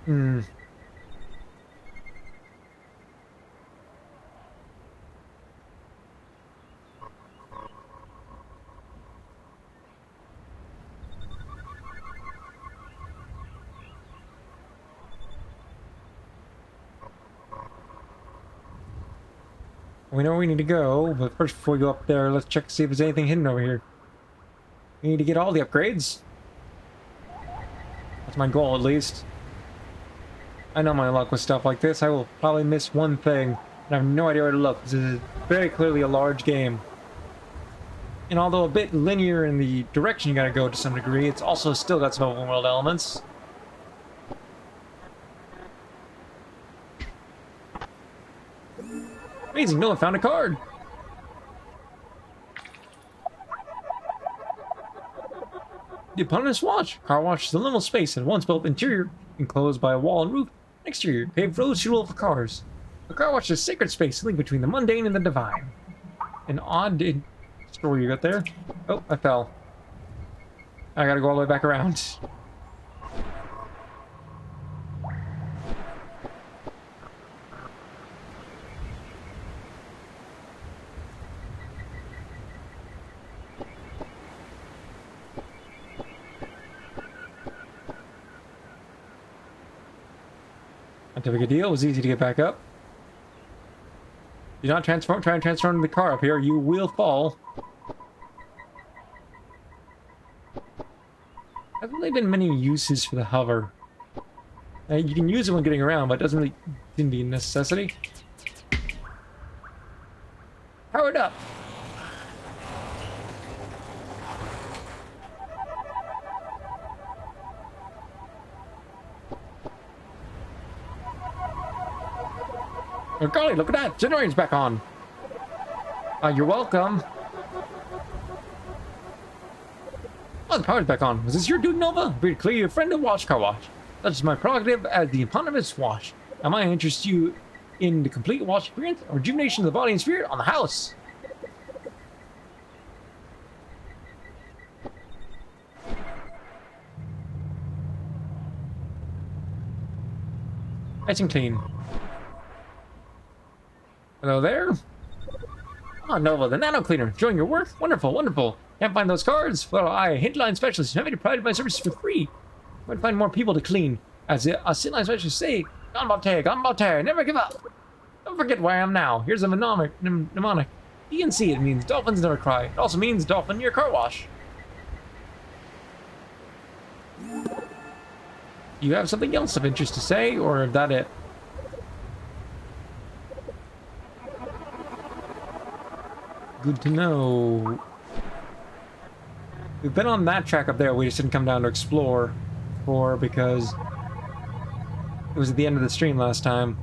Hmm. We know where we need to go, but first before we go up there, let's check to see if there's anything hidden over here. We need to get all the upgrades. That's my goal, at least. I know my luck with stuff like this. I will probably miss one thing, and I have no idea where to look. This is very clearly a large game. And although a bit linear in the direction you gotta go to some degree, it's also still got some open world elements. Amazing, no one found a card! The opponent's watch. Car wash is a liminal space and once built interior, enclosed by a wall and roof. Exterior, paved roads suitable for cars. The car wash is a sacred space, linked between the mundane and the divine. An odd story you got there. Oh, I fell. I gotta go all the way back around. Not a big a deal. It was easy to get back up. Do not try and transform the car up here. You will fall. Hasn't really been many uses for the hover. You can use it when getting around, but it doesn't really seem to be a necessity. Powered up. Oh golly, look at that! Generator's back on! You're welcome. Oh, the power's back on. Was this your dude, Nova? Very clear, your friend of Wash Car Wash. That is my prerogative as the eponymous Wash. Am I interest you in the complete Wash experience or rejuvenation of the body and spirit on the house? Nice and clean. Hello there. Oh, Nova, the nano cleaner. Enjoying your work? Wonderful, wonderful. Can't find those cards? Well, I, a hintline specialist, have to provide my services for free. Might find more people to clean. As a hintline specialist say, gone terre, never give up. Don't forget where I am now. Here's a mnemonic. DNC, it means dolphins never cry. It also means dolphin near car wash. You have something else of interest to say, or is that it? Good to know. We've been on that track up there, we just didn't come down to explore before because it was at the end of the stream last time.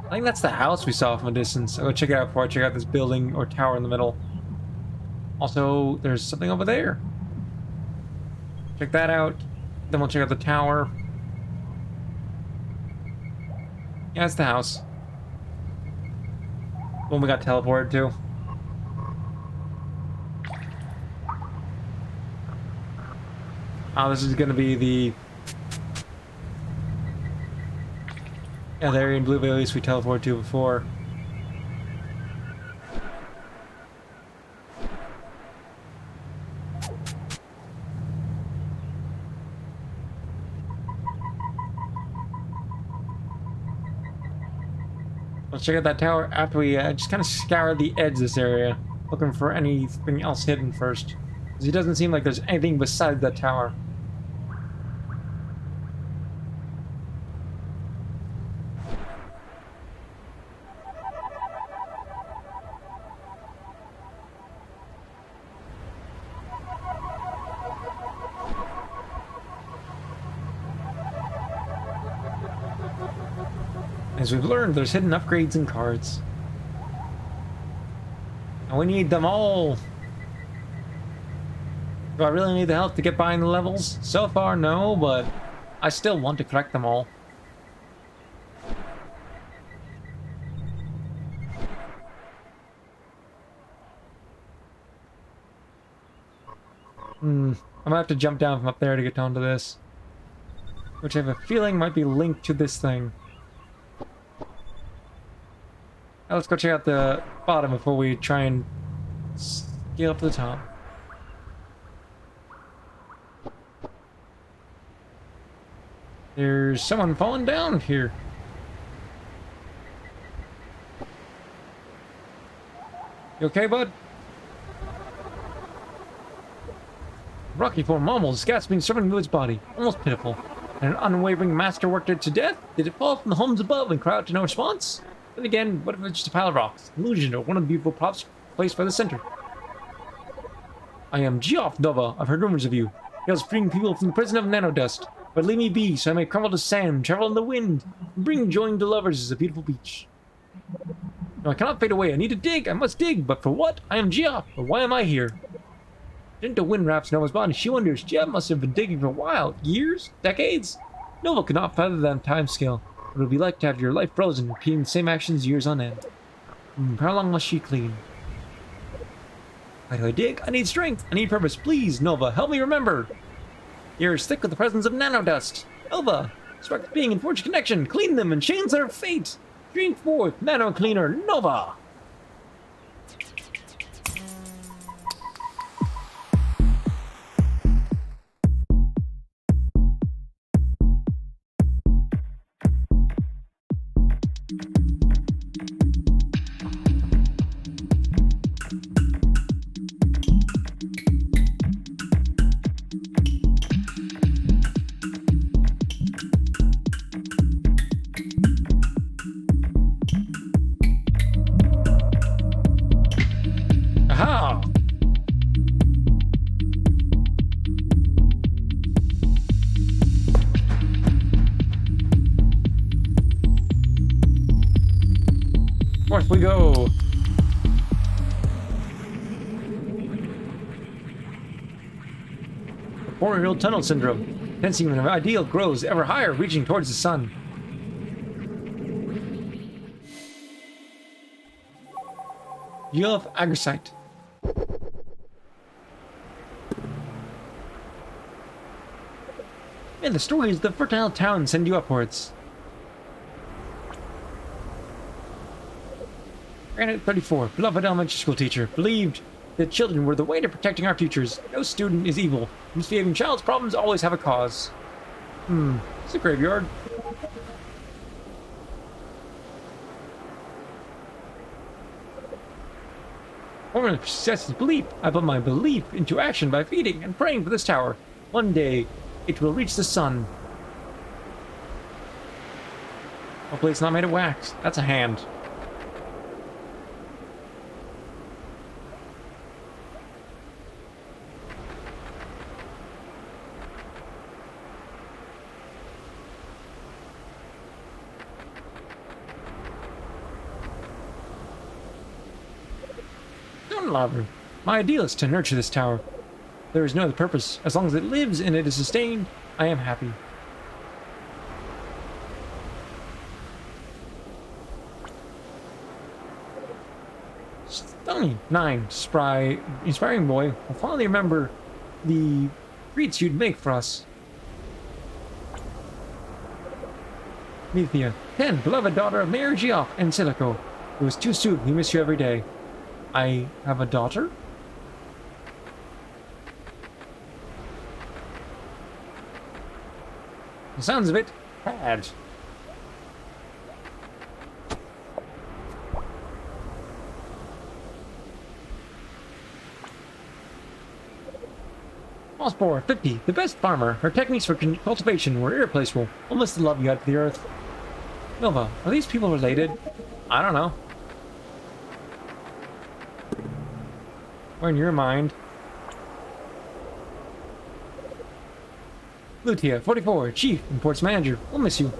I think that's the house we saw from a distance. I'll go check it out before I check out this building or tower in the middle. Also, there's something over there. Check that out. Then we'll check out the tower. Yeah, it's the house. One we got teleported to. Oh, this is gonna be the... Yeah, the area in Blue Bay we teleported to before. Let's check out that tower after we just kind of scour the edge of this area. looking for anything else hidden first. Because it doesn't seem like there's anything beside that tower. As we've learned, there's hidden upgrades and cards. And we need them all. Do I really need the help to get by in the levels? So far, no, but I still want to collect them all. I'm gonna have to jump down from up there to get down to this. Which I have a feeling might be linked to this thing. Now let's go check out the bottom before we try and scale up to the top. There's someone falling down here. You okay, bud? Rocky form mammals, gasping, struggling to its body. Almost pitiful. And an unwavering master worked it to death? Did it fall from the homes above and cry out to no response? Then again, what if it's just a pile of rocks? Illusion or one of the beautiful props placed by the center. I am Geoff Nova. I've heard rumors of you. Hails freeing people from the prison of nanodust. But leave me be, so I may crumble to sand, travel in the wind, and bring joy to lovers as a beautiful beach. No, I cannot fade away. I need to dig. I must dig. But for what? I am Geoff. But why am I here? Didn't the wind wraps Nova's body? She wonders. Geoff must have been digging for a while. Years? Decades? Nova could not fathom that time scale. What it would be like to have your life frozen, repeating the same actions years on end. How long must she clean? Why do I dig? I need strength. I need purpose. Please, Nova, help me remember. The air is thick with the presence of nanodust. Nova, spark the being and forge connection. Clean them and change their fate. Drink forth, nano cleaner, Nova. Aha! Forth we go! Boreal tunnel syndrome. Tensing when an ideal grows ever higher, reaching towards the sun. Yield of Agrosite. And the stories of the fertile town send you upwards. Granite 34, beloved elementary school teacher, believed that children were the way to protecting our futures. No student is evil. Misbehaving child's problems always have a cause. It's a graveyard. Former success is belief. I put my belief into action by feeding and praying for this tower. One day, it will reach the sun. Hopefully it's not made of wax. That's a hand. Don't love her. My ideal is to nurture this tower. There is no other purpose. As long as it lives and it is sustained, I am happy. Stunning. 9. Inspiring boy. I'll fondly remember the treats you'd make for us. Methea. 10. Beloved daughter of Mayor Geoff and Silico. It was too soon. We miss you every day. I have a daughter? The sounds of it, bad. Mossbore, 50, the best farmer. Her techniques for cultivation were irreplaceable. Almost the love you got to the earth. Nova, are these people related? I don't know. Or in your mind. Lutia, 44, chief and ports manager. We'll miss you.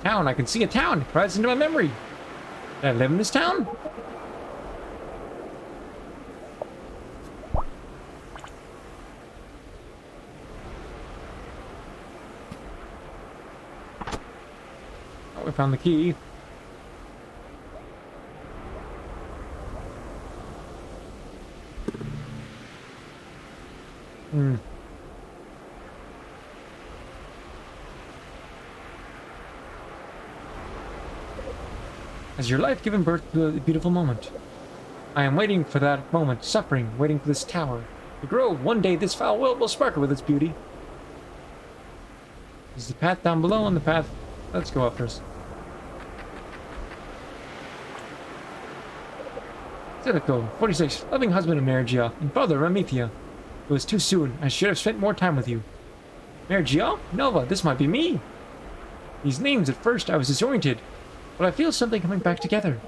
Town, I can see a town. It rises into my memory. Did I live in this town? Oh, we found the key. Has your life given birth to a beautiful moment? I am waiting for that moment, suffering, waiting for this tower to grow. One day this foul world will sparkle with its beauty. There's the path down below and the path... Let's go up first. Zedico, 46, loving husband of Merigia, and father of Amethia. It was too soon. I should have spent more time with you. Merigia? Nova, this might be me. These names, at first I was disoriented, but I feel something coming back together.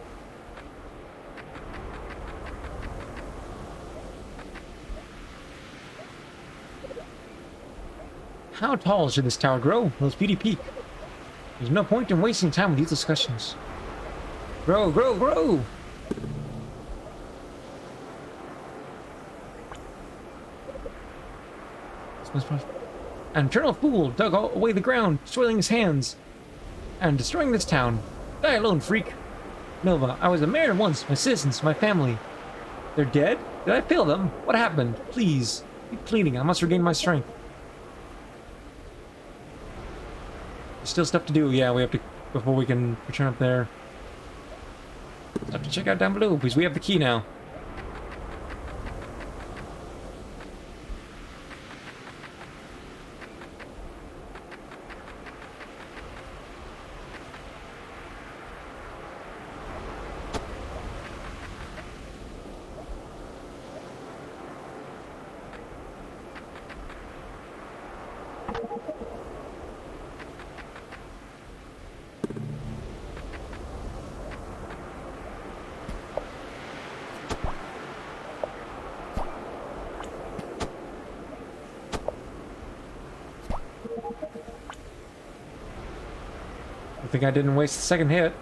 How tall should this tower grow? Will its beauty peak? There's no point in wasting time with these discussions. Grow, grow, grow! An eternal fool dug away the ground, soiling his hands, and destroying this town. Die alone, freak! Nova, I was a mayor once, my citizens, my family. They're dead? Did I fail them? What happened? Please, keep pleading, I must regain my strength. There's still stuff to do, yeah, we have to, before we can return up there. Have to check out down below, because we have the key now. I think I didn't waste the second hit.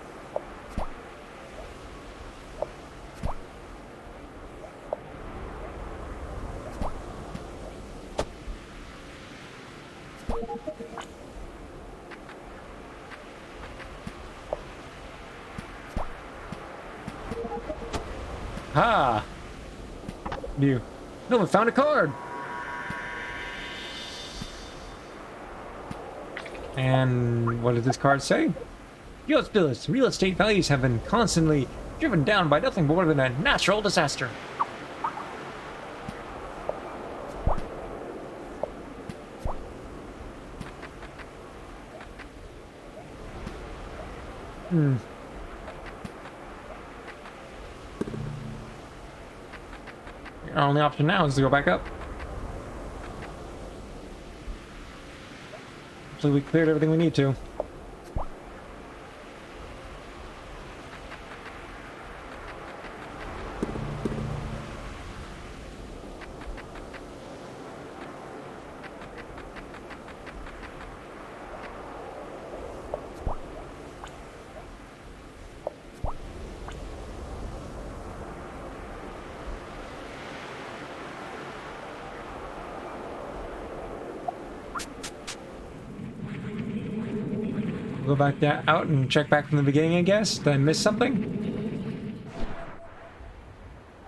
Ha! You. No, we found a card! And what does this card say? U.S. Billis, real estate values have been constantly driven down by nothing more than a natural disaster. Our only option now is to go back up. So we cleared everything we need to. Go back out and check back from the beginning, I guess. Did I miss something?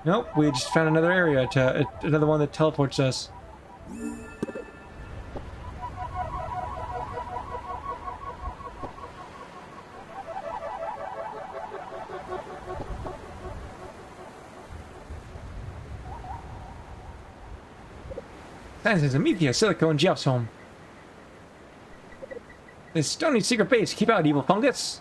Nope, we just found another area, another one that teleports us. That is Amethia, Silico, and Geoff's home. This stony secret base. Keep out, evil fungus.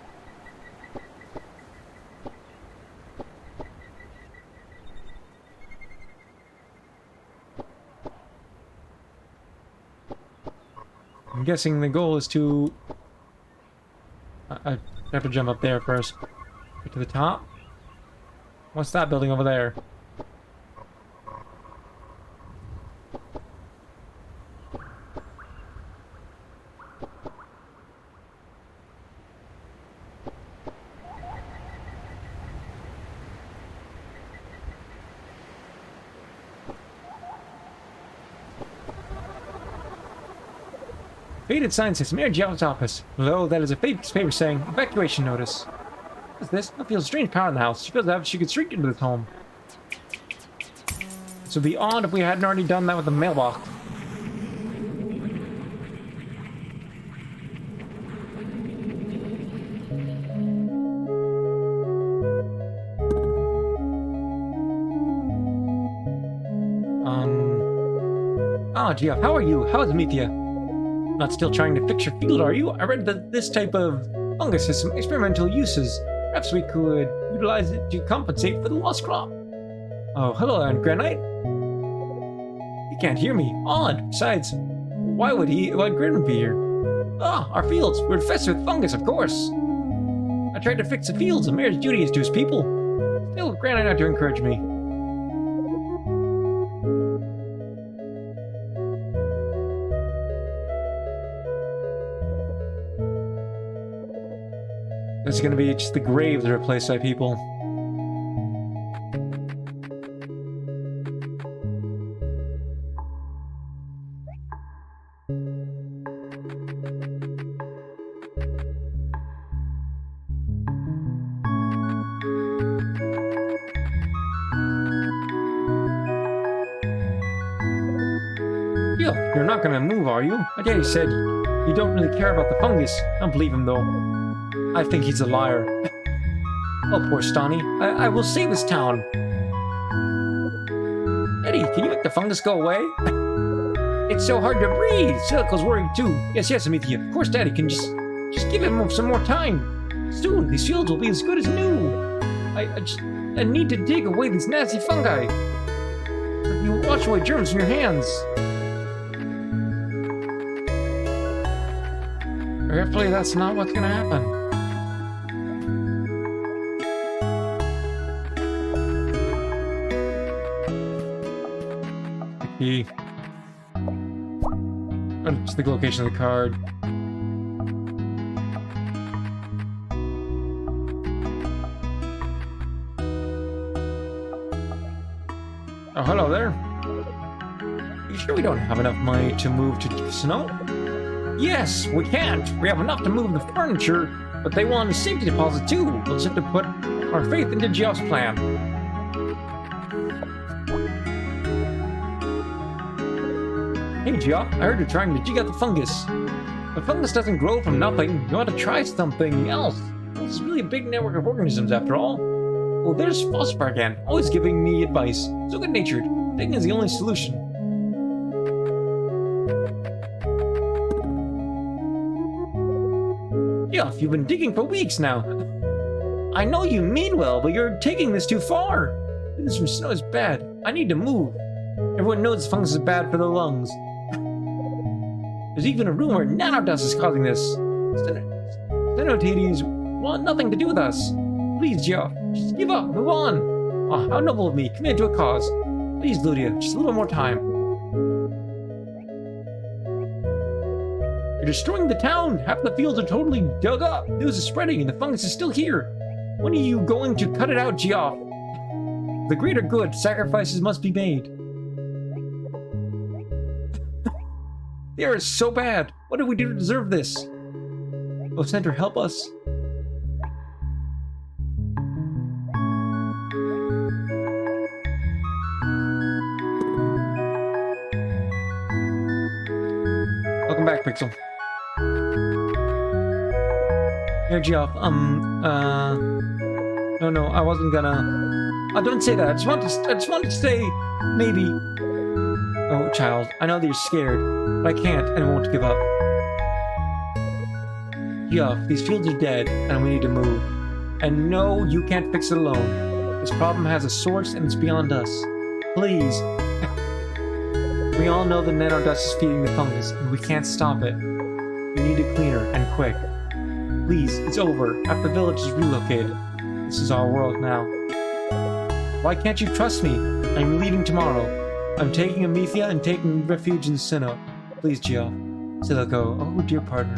I'm guessing the goal is to... I have to jump up there first. Get to the top. What's that building over there? Faded sign says Mayor Geoff's office. Below that is a paper saying evacuation notice. What is this? I feel a strange power in the house. She feels as if she could shrink into this home. This would be odd if we hadn't already done that with the mailbox. Geoff, how are you? How is Amethea? Not still trying to fix your field, are you? I read that this type of fungus has some experimental uses. Perhaps we could utilize it to compensate for the lost crop. Oh, hello, Granite. He can't hear me. Odd. Besides, why would Granite be here? Ah, our fields. We're infested with fungus, of course. I tried to fix the fields. The mayor's duty is to his people. Still, Granite not to encourage me. This is going to be just the graves replaced by people. You're not going to move, are you? My daddy said you don't really care about the fungus. I don't believe him, though. I think he's a liar. Oh, poor Stani. I will save this town. Eddie, can you make the fungus go away? It's so hard to breathe. Silico's worried too. Yes, Amethea. Of course, Daddy can just give him some more time. Soon, these fields will be as good as new. I need to dig away these nasty fungi. You wash away germs from your hands. Hopefully that's not what's gonna happen. Just the location of the card. Oh, hello there. You sure we don't have enough money to move to Snow? Yes, we can't. We have enough to move the furniture, but they want a safety deposit too. We'll just have to put our faith into Geoff's plan. Hey Geoff, I heard you're trying to dig out the fungus. The fungus doesn't grow from nothing. You want to try something else. This is really a big network of organisms after all. Well, there's Phosphor again, always giving me advice. So good-natured. Digging is the only solution. Geoff, you've been digging for weeks now. I know you mean well, but you're taking this too far. This from Snow is bad. I need to move. Everyone knows fungus is bad for the lungs. There's even a rumor nanodust is causing this. Xenotades want nothing to do with us. Please, Geoff, just give up, move on. Oh, how noble of me, commit to a cause. Please, Lydia, just a little more time. You're destroying the town. Half the fields are totally dug up. News is spreading and the fungus is still here. When are you going to cut it out, Geoff? The greater good, sacrifices must be made. They are so bad. What did we do to deserve this? Oh, Center, help us. Welcome back, Pixel. Here, Geoff, no, I wasn't gonna... don't say that. I just want to say, maybe... Oh, child, I know that you're scared, but I can't and won't give up. Geoff, these fields are dead, and we need to move. And no, you can't fix it alone. This problem has a source, and it's beyond us. Please. We all know the nanodust is feeding the fungus, and we can't stop it. We need it cleaner and quick. Please, it's over. Half the village is relocated. This is our world now. Why can't you trust me? I'm leaving tomorrow. I'm taking Amethea and taking refuge in Sinnoh. Please, Geoff. Silico, oh dear partner.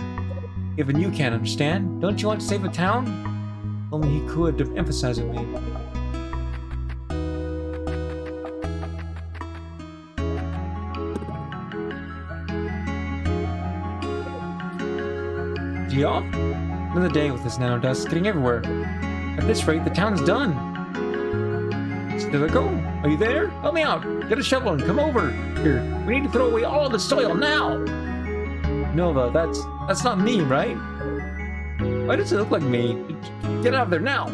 Even you can't understand. Don't you want to save the town? Only he could to emphasize with me. Geoff? Another day with this nano dust getting everywhere. At this rate, the town's done. Silico, are you there? Help me out. Get a shovel and come over. Here, we need to throw away all the soil now. Nova, that's not me, right? Why does it look like me? Get out of there now.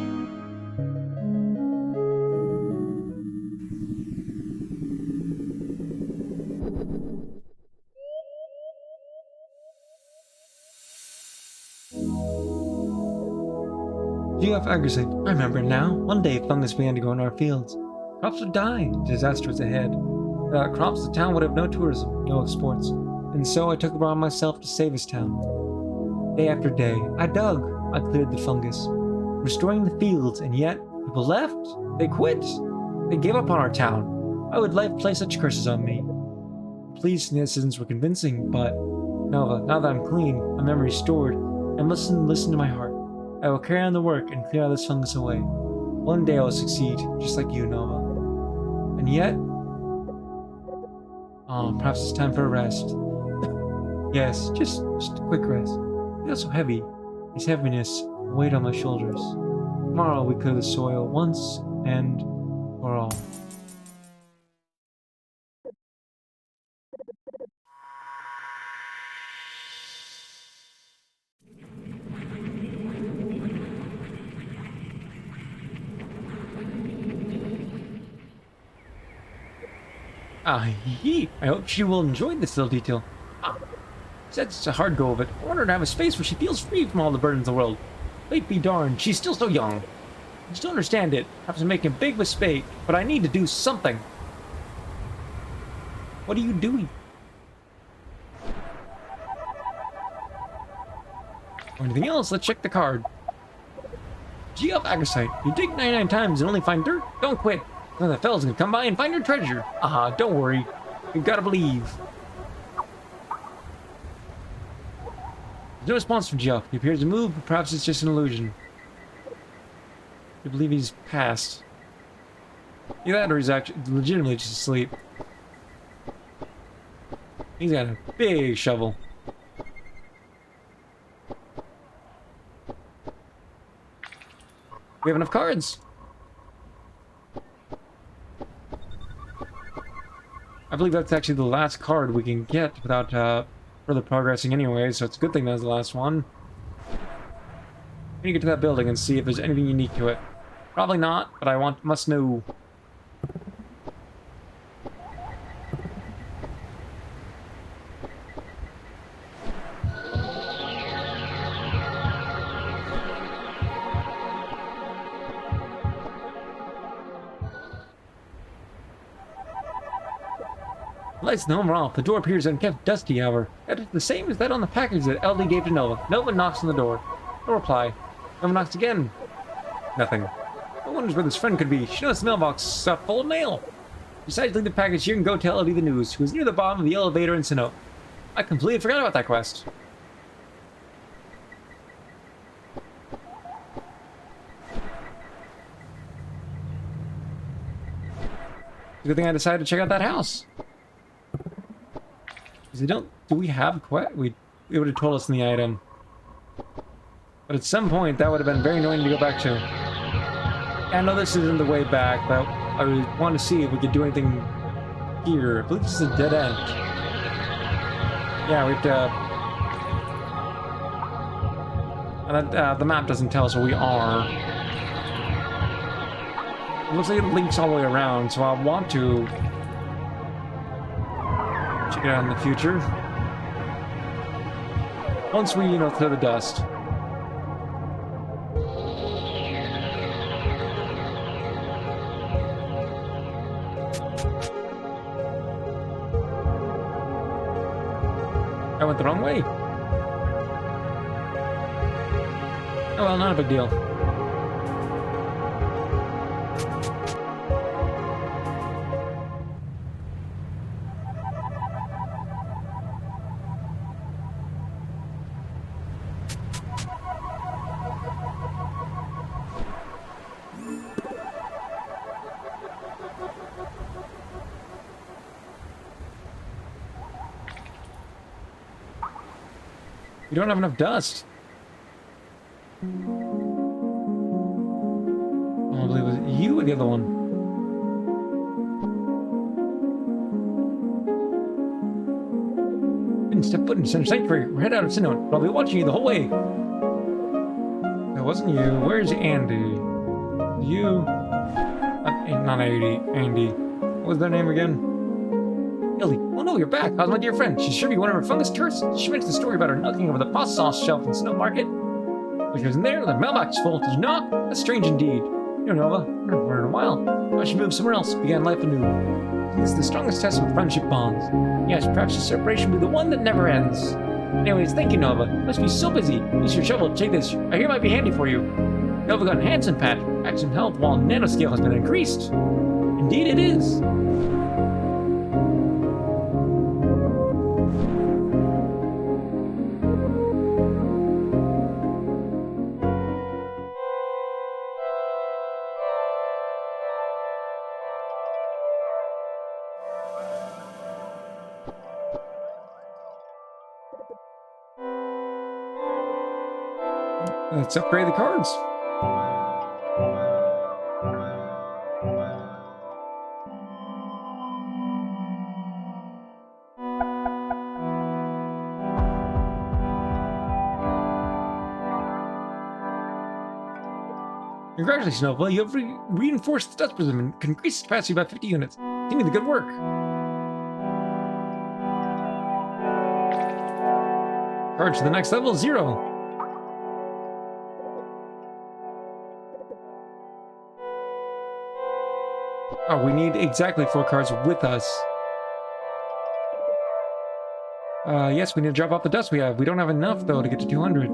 Geoff Agricite, I remember it now. One day, fungus began to grow in our fields. Crops would die. Disaster was ahead. Without crops, the town would have no tourism, no exports. And so I took it upon myself to save his town. Day after day, I dug. I cleared the fungus, restoring the fields, and yet, people left. They quit. They gave up on our town. Why would life play such curses on me? Pleas from the citizens were convincing, but Nova, now that I'm clean, my memory restored, and listen to my heart. I will carry on the work and clear all this fungus away. One day I will succeed, just like you, Nova. And yet... Oh, perhaps it's time for a rest. Yes, just a quick rest. I feel so heavy. This heaviness weighed on my shoulders. Tomorrow we clear the soil once and for all. I hope she will enjoy this little detail. It's a hard go of it. I want her to have a space where she feels free from all the burdens of the world. Fate be darned, she's still so young. I just don't understand it. Perhaps I'm making a big mistake, but I need to do something. What are you doing? Or anything else? Let's check the card. Geoff Agricite, you dig 99 times and only find dirt? Don't quit. None of the fellas can come by and find your treasure. Don't worry. You've got to believe. There's no response from Geoff. He appears to move, but perhaps it's just an illusion. I believe he's passed. Either that or he's actually legitimately just asleep. He's got a big shovel. We have enough cards. I believe that's actually the last card we can get without further progressing anyway, so it's a good thing that was the last one. We need to get to that building and see if there's anything unique to it. Probably not, but I must know. Lights in the home are off. The door appears unkept, dusty, however. It's the same as that on the package that LD gave to Nova. Nova knocks on the door. No reply. Nova knocks again. Nothing. No wonders where this friend could be. She knows the mailbox full of mail. Decides to leave the package here and go tell LD the news, who is near the bottom of the elevator in Sinnoh. I completely forgot about that quest. Good thing I decided to check out that house. Do we have quest? It would have told us in the item. But at some point, that would have been very annoying to go back to. I know this isn't the way back, but I want to see if we could do anything here. I believe this is a dead end. Yeah, we have to... the map doesn't tell us where we are. It looks like it links all the way around, so I want to check it out in the future. Once we, clear the dust. I went the wrong way. Oh well, not a big deal. We don't have enough dust. I believe it was you or the other one. Didn't step foot in Center Sanctuary. We're headed out of Sinnoh, but I'll be watching you the whole way. That wasn't you. Where's Andy? You. Not Andy. Andy. What was their name again? Hildy. Oh no, you're back. How's my dear friend? She's sure you one of her fungus tourists. She mentioned the story about her knocking over the pasta sauce shelf in Sinnoh Market. When she was in there, the mailbox is full. Did you knock? That's strange indeed. You know, Nova. I haven't heard her in a while. I should move somewhere else. Began life anew. This is the strongest test of friendship bonds. Yes, perhaps the separation will be the one that never ends. Anyways, thank you, Nova. You must be so busy. Use your shovel. Take this. I hear it might be handy for you. Nova got Hansen Pat. Action health while nanoscale has been increased. Indeed it is. Let's upgrade the cards. Congratulations, Nova. You have reinforced the dust prism and can increase its capacity by 50 units. Continue the good work. Charge to the next level, 0. Oh, we need exactly 4 cards with us. Yes, we need to drop off the dust we have. We don't have enough, though, to get to 200.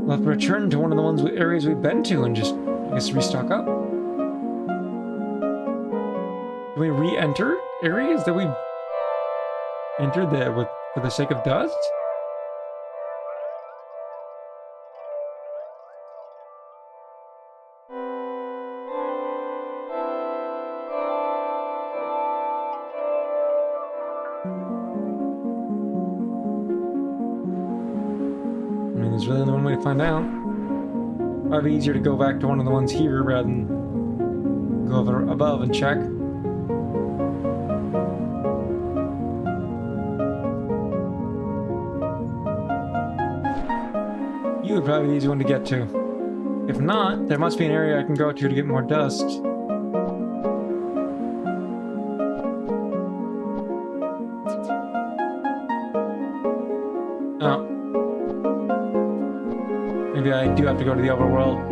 We'll have to return to one of the areas we've been to and just, I guess, restock up. Can we re-enter areas that we entered there for the sake of dust? There's really only one way to find out. Probably easier to go back to one of the ones here rather than go over above and check. You would probably be the easy one to get to. If not, there must be an area I can go to get more dust. Oh. Maybe I do have to go to the overworld.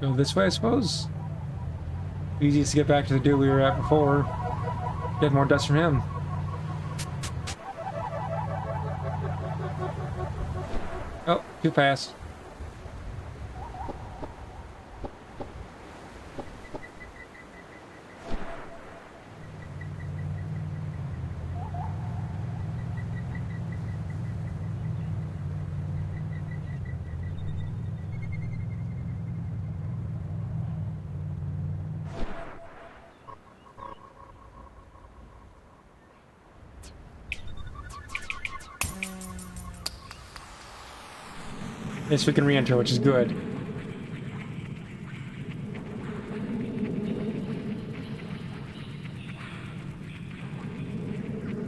Go this way, I suppose? Easiest to get back to the dude we were at before. Get more dust from him. Oh, too fast. Yes, we can re-enter, which is good.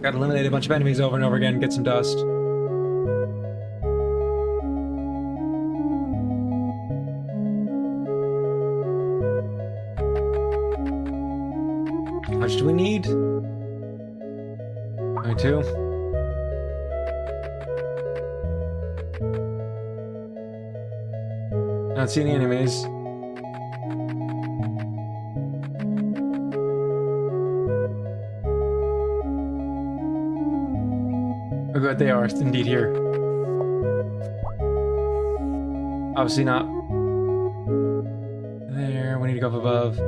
Gotta eliminate a bunch of enemies over and over again and get some dust. do we need? 22. Not see any enemies. Oh good, they are indeed here. Obviously not there. We need to go up above.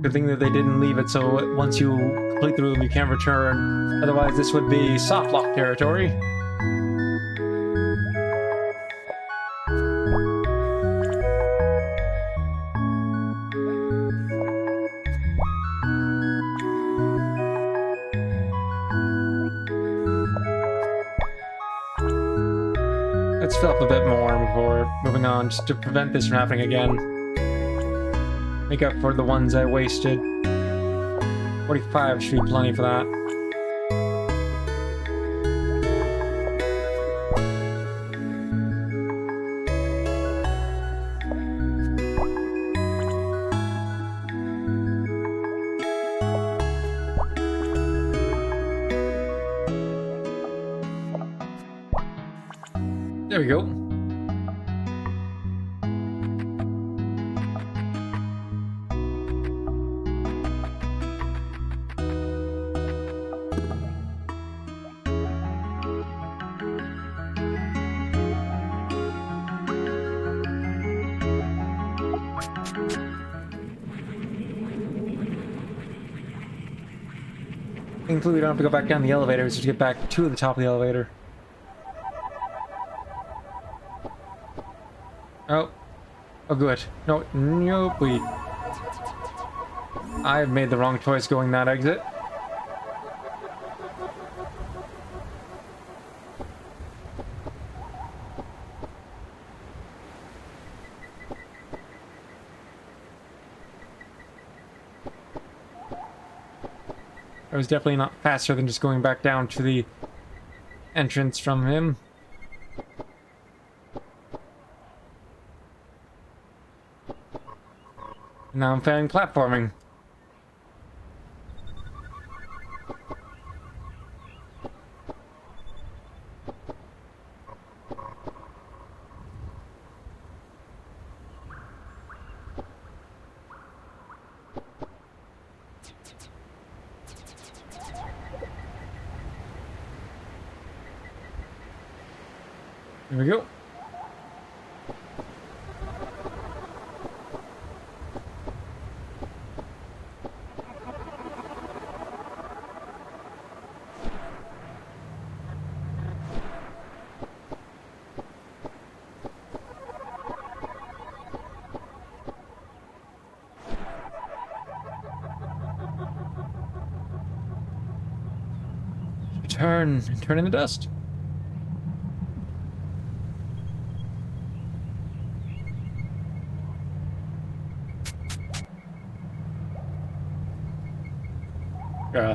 Good thing that they didn't leave it so once you complete the room you can't return. Otherwise this would be soft lock territory. Let's fill up a bit more before moving on, just to prevent this from happening again. Make up for the ones I wasted. 45 should be plenty for that. There we go. Thankfully, we don't have to go back down the elevator, just to get back to the top of the elevator. Oh. Oh, good. No, nope, I've made the wrong choice going that exit. I was definitely not faster than just going back down to the entrance from him. Now I'm failing platforming. Here we go. Turn in the dust.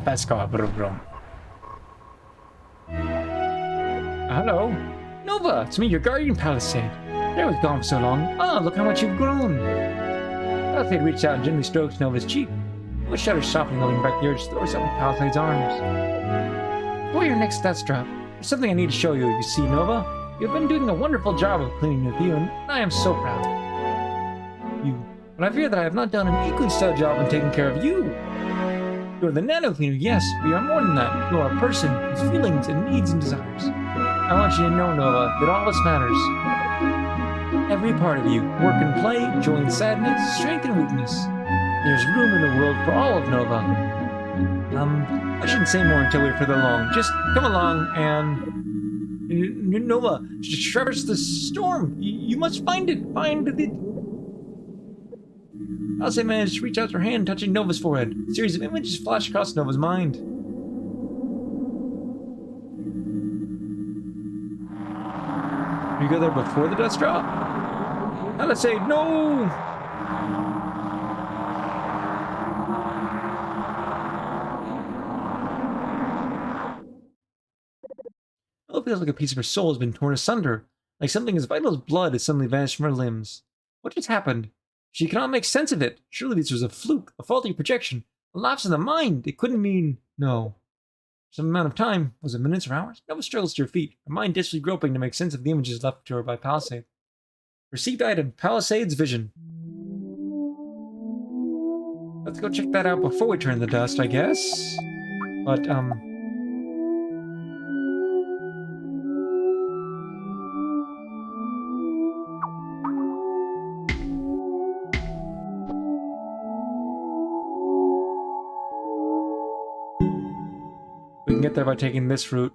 Fast car, brum brum. Hello, Nova. It's me, your guardian palisade. I was gone for so long. Ah, look how much you've grown. Palisade reached out and gently stroked Nova's cheek. Nova shuddered softly, holding back the urge to throw herself in Palisade's arms. Before your next stats drop, there's something I need to show you. You see, Nova, you've been doing a wonderful job of cleaning with you, and I am so proud. But I fear that I have not done an equally stellar job in taking care of you. You are the nano cleaner, yes, but you are more than that. You are a person with feelings and needs and desires. I want you to know, Nova, that all this matters. Every part of you, work and play, joy and sadness, strength and weakness. There's room in the world for all of Nova. I shouldn't say more until we're further along. Just come along and... Nova, traverse the storm. You must find it. Find the... Palisade managed to reach out her hand, touching Nova's forehead. A series of images flashed across Nova's mind. You go there before the dust drop? Palisade, no! It feels like a piece of her soul has been torn asunder, like something as vital as blood has suddenly vanished from her limbs. What just happened? She cannot make sense of it. Surely this was a fluke, a faulty projection, a lapse in the mind. It couldn't mean... No. Some amount of time. Was it minutes or hours? Nova struggles to her feet, her mind desperately groping to make sense of the images left to her by Palisade. Received item, Palisade's vision. Let's go check that out before we turn the dust, I guess. But, we can get there by taking this route.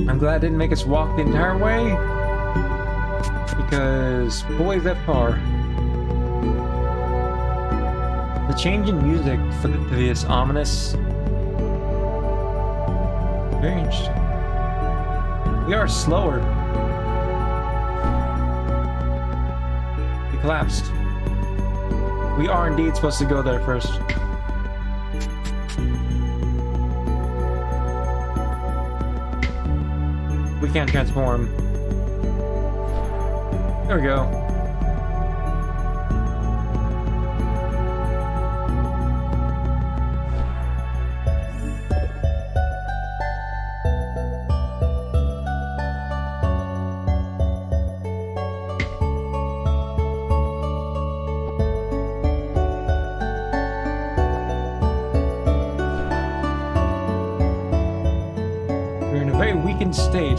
I'm glad it didn't make us walk the entire way, because boy is that far. The change in music for this ominous... Very interesting. We are slower. We collapsed. We are indeed supposed to go there first. We can't transform. There we go. We're in a very weakened state.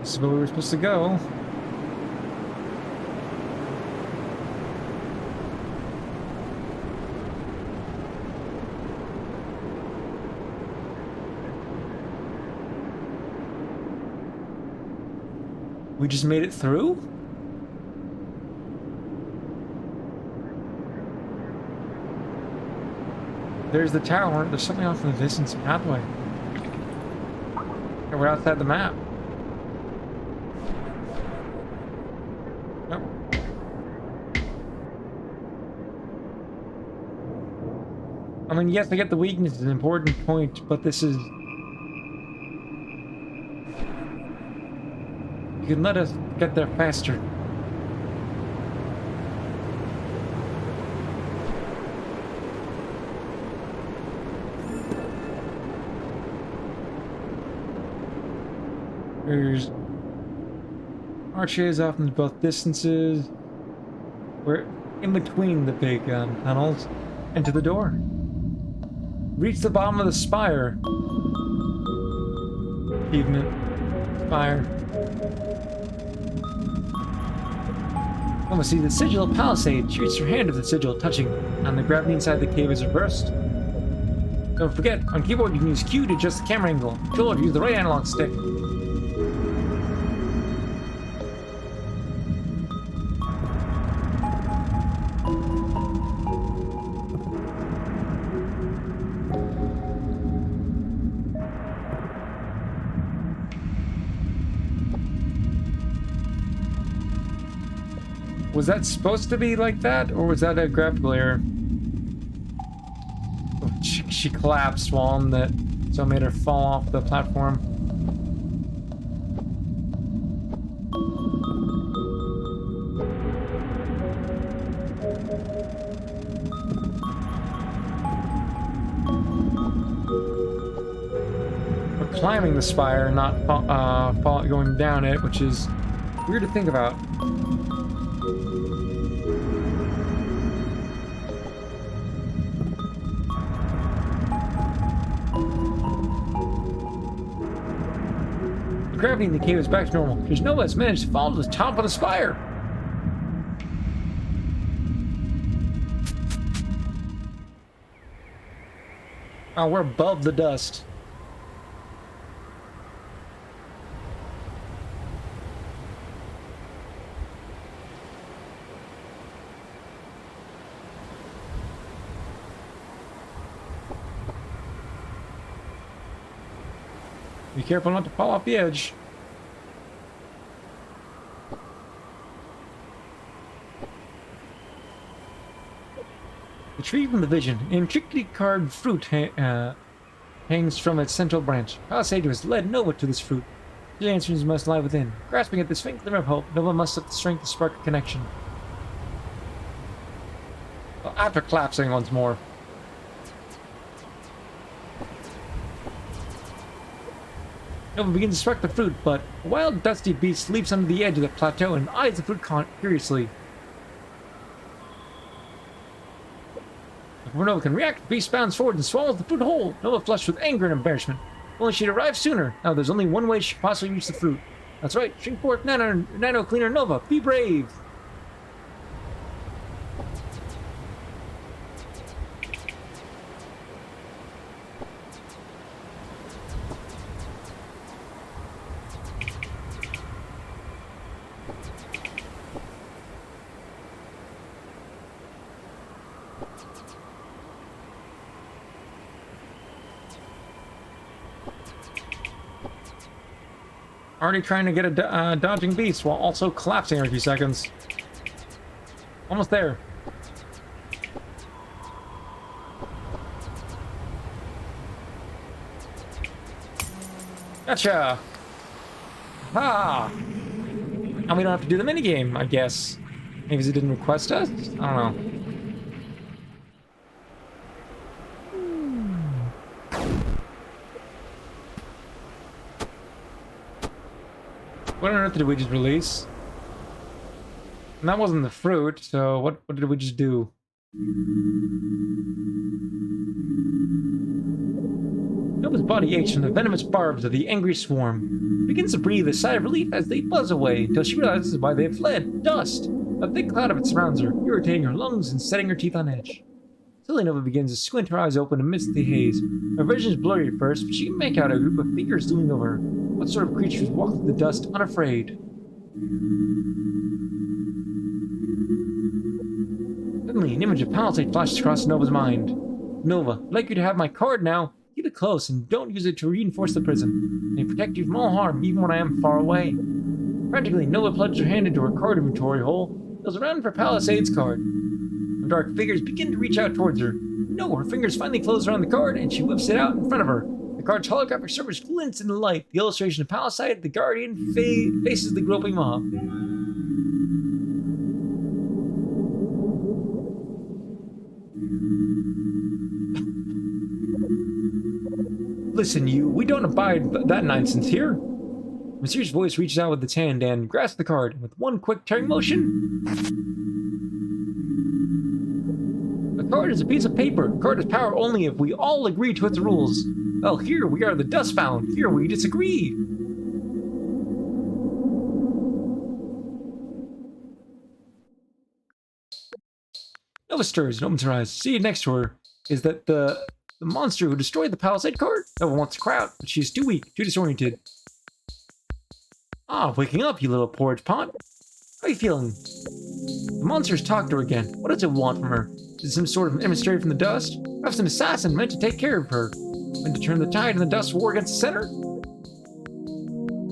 This is where we were supposed to go. We just made it through? There's the tower. There's something off in the distance pathway. And we're outside the map. Nope. I mean, yes, I get the weakness is an important point, but this is... You can let us get there faster. There's arches off in both distances. We're in between the big tunnels and to the door. Reach the bottom of the spire. Achievement. Spire. Almost see the sigil of Palisade. She reaches her hand with the sigil touching, and the gravity inside the cave is reversed. Don't forget, on keyboard you can use Q to adjust the camera angle. Controller, use the right analog stick. Was that supposed to be like that, or was that a graphical error? Oh, she collapsed while on that, so it made her fall off the platform. We're climbing the spire, not going down it, which is weird to think about. The gravity in the cave is back to normal, because Nova has managed to fall to the top of the spire. Oh, we're above the dust. Be careful not to fall off the edge. The tree from the vision, an intricately carved fruit hangs from its central branch. Palisade has led Nova to this fruit. The answers must lie within. Grasping at this faint glimmer of hope, Nova must have the strength to spark a connection. Well, after collapsing once more. Nova begins to strike the fruit, but a wild, dusty beast leaps under the edge of the plateau and eyes the fruit curiously. Before Nova can react, the beast bounds forward and swallows the fruit whole. Nova flushed with anger and embarrassment. If only she'd arrived sooner. Now there's only one way she could possibly reach the fruit. That's right, shrink forth nano cleaner Nova. Be brave! Already trying to get a dodging beast while also collapsing every few seconds. Almost there. Gotcha! Ha! And we don't have to do the minigame, I guess. Maybe it didn't request us? I don't know. What on earth did we just release? And that wasn't the fruit, so what did we just do? Nova's body aches from the venomous barbs of the angry swarm. She begins to breathe a sigh of relief as they buzz away, until she realizes why they have fled. Dust! A thick cloud of it surrounds her, irritating her lungs and setting her teeth on edge. Slowly Nova begins to squint her eyes open amidst the haze. Her vision is blurry at first, but she can make out a group of figures looming over her. What sort of creatures walk through the dust unafraid? Suddenly, an image of Palisade flashes across Nova's mind. Nova, I'd like you to have my card now. Keep it close and don't use it to reinforce the prison. May protect you from all harm, even when I am far away. Frantically, Nova plunges her hand into her card inventory hole, feels around for Palisade's card. The dark figures begin to reach out towards her. No, her fingers finally close around the card and she whips it out in front of her. The card's holographic surface glints in the light. The illustration of Palisade, the Guardian, faces the groping mob. Listen, you, we don't abide that nonsense here. A mysterious voice reaches out with its hand and grasps the card. With one quick tearing motion, the card is a piece of paper. The card has power only if we all agree to its rules. Well, here we are the Dustbound. Here we disagree. Nova stirs and opens her eyes. Seated next to her is that the monster who destroyed the Palisade card. Nova wants to cry out, but she's too weak, too disoriented. Ah, waking up, you little porridge pot. How are you feeling? The monster's talked to her again. What does it want from her? Is it some sort of emissary from the dust? Perhaps an assassin meant to take care of her. Meant to turn the tide in the dust war against the center?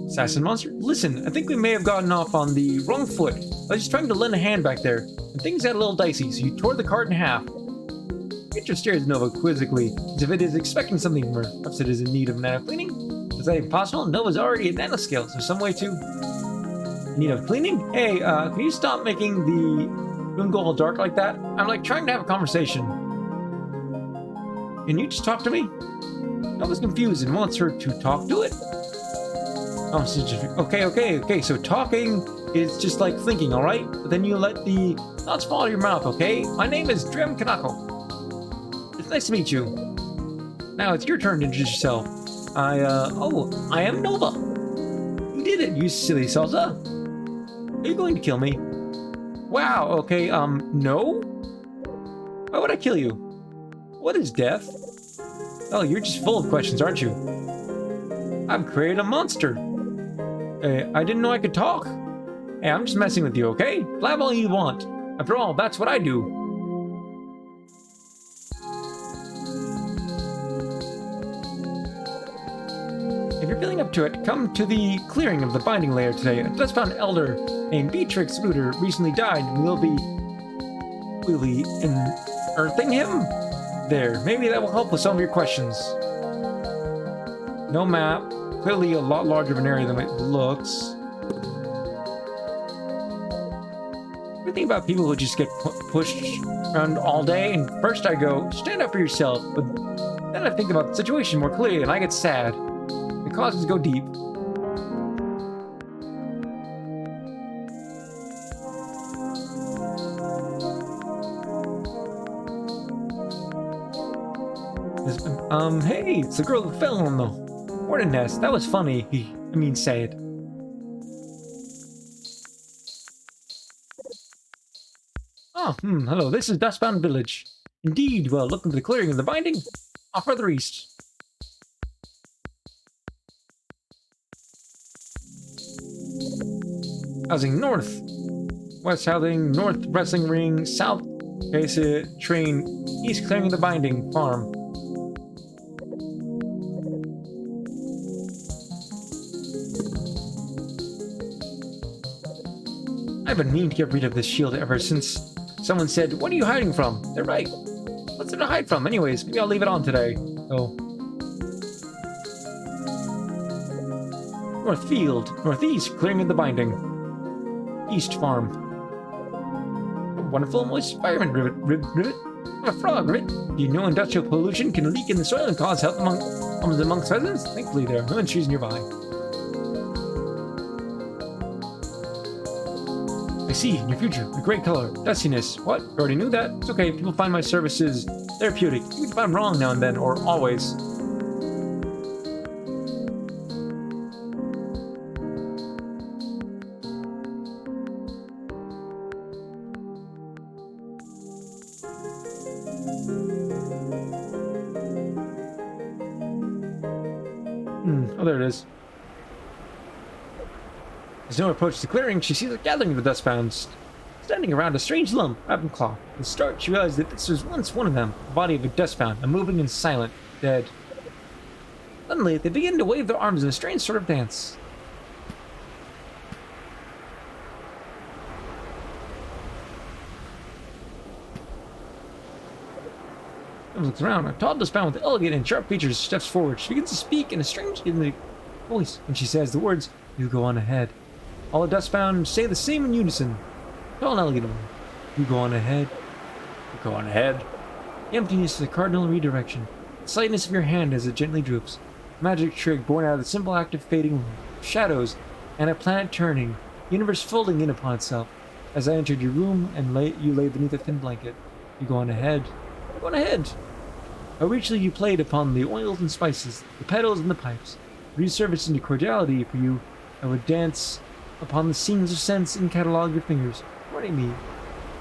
Assassin monster? Listen, I think we may have gotten off on the wrong foot. I was just trying to lend a hand back there, and things got a little dicey, so you tore the card in half. Creature stares Nova quizzically, as if it is expecting something from her. Perhaps it is in need of nano cleaning? Is that impossible? Nova's already at nanoscale. Is there some way to... Need of cleaning? Hey, can you stop making the room go all dark like that? I'm like trying to have a conversation. Can you just talk to me? Nova's confused and wants her to talk to it. Oh, so just, okay. So talking is just like thinking, all right? But then you let the thoughts fall out of your mouth, okay? My name is Drem Kanako. It's nice to meet you. Now it's your turn to introduce yourself. I am Nova. You did it, you silly salsa. Are you going to kill me? Wow, okay, no? Why would I kill you? What is death? Oh, you're just full of questions, aren't you? I've created a monster. I didn't know I could talk. Hey, I'm just messing with you, okay? Blab all you want. After all, that's what I do. If you're feeling up to it, come to the clearing of the binding layer today. A dustbound elder named Beatrix Rooter recently died, and we'll be unearthing him there. Maybe that will help with some of your questions. No map. Clearly a lot larger of an area than it looks. What do you think about people who just get pushed around all day? And first I go, stand up for yourself. But then I think about the situation more clearly and I get sad. The causes go deep. Hey, it's the girl that fell on the hornet nest. That was funny. Sad. Oh, hello. This is Dustbound Village. Indeed. Well, looking for the clearing of the binding? Off further east. Housing north. West housing, north wrestling ring, south basic train, east clearing of the binding farm. I've been meaning to get rid of this shield ever since someone said, "What are you hiding from?" They're right. What's there to hide from? Anyways, maybe I'll leave it on today. Oh. North field. Northeast, clearing of the binding. East farm. A wonderful moist environment, Rivet. I'm a frog, Rivet. Do you know industrial pollution can leak in the soil and cause health amongst residents? Thankfully, there are no trees nearby. I see, in your future, a great color, dustiness. What? You already knew that? It's okay, people find my services therapeutic, even if I'm wrong now and then, or always. Oh, there it is. As Noah approaches the clearing, she sees a gathering of the dustbounds standing around a strange lump wrapped in cloth. At the start, she realized that this was once one of them, the body of a dustbound, unmoving and silent, dead. Suddenly, they begin to wave their arms in a strange sort of dance. Noah looks around. A tall dustbound with elegant and sharp features steps forward. She begins to speak in a strange voice, and she says the words, "You go on ahead." All the dustbound say the same in unison. Tall and elegant one. You go on ahead. You go on ahead. The emptiness is a cardinal redirection. The slightness of your hand as it gently droops. A magic trick born out of the simple act of fading shadows and a planet turning, universe folding in upon itself. As I entered your room and you lay beneath a thin blanket. You go on ahead. You go on ahead. How richly you played upon the oils and spices, the petals and the pipes. Resurfaced into cordiality for you, I would dance upon the scenes of scents and catalog your fingers, courting me,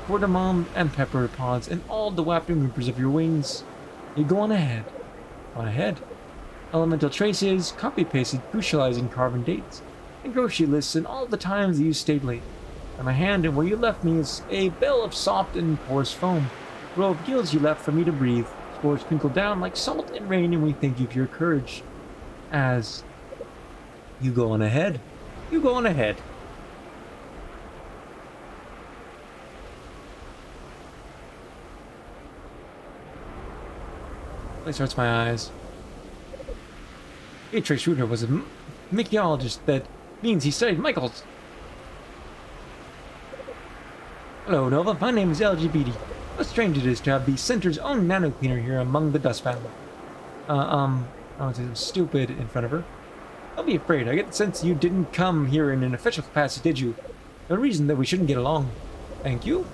cardamom and pepper pods, and all the wafting whimpers of your wings. You go on ahead. On ahead. Elemental traces, copy-pasted, crucializing carbon dates, and grocery lists, and all the times that you stayed late. At my hand and where you left me is a bell of soft and porous foam, a row of gills you left for me to breathe. Spores crinkle down like salt and rain, and we thank you for your courage. As you go on ahead. You go on ahead. Place hurts my eyes. Beatrix Rooter was a mycologist. That means he studied Michaels. Hello, Nova. My name is LGBT. How strange it is to have the center's own nano cleaner here among the dustbound. I want to say stupid in front of her. Don't be afraid. I get the sense you didn't come here in an official capacity, did you? No reason that we shouldn't get along. Thank you.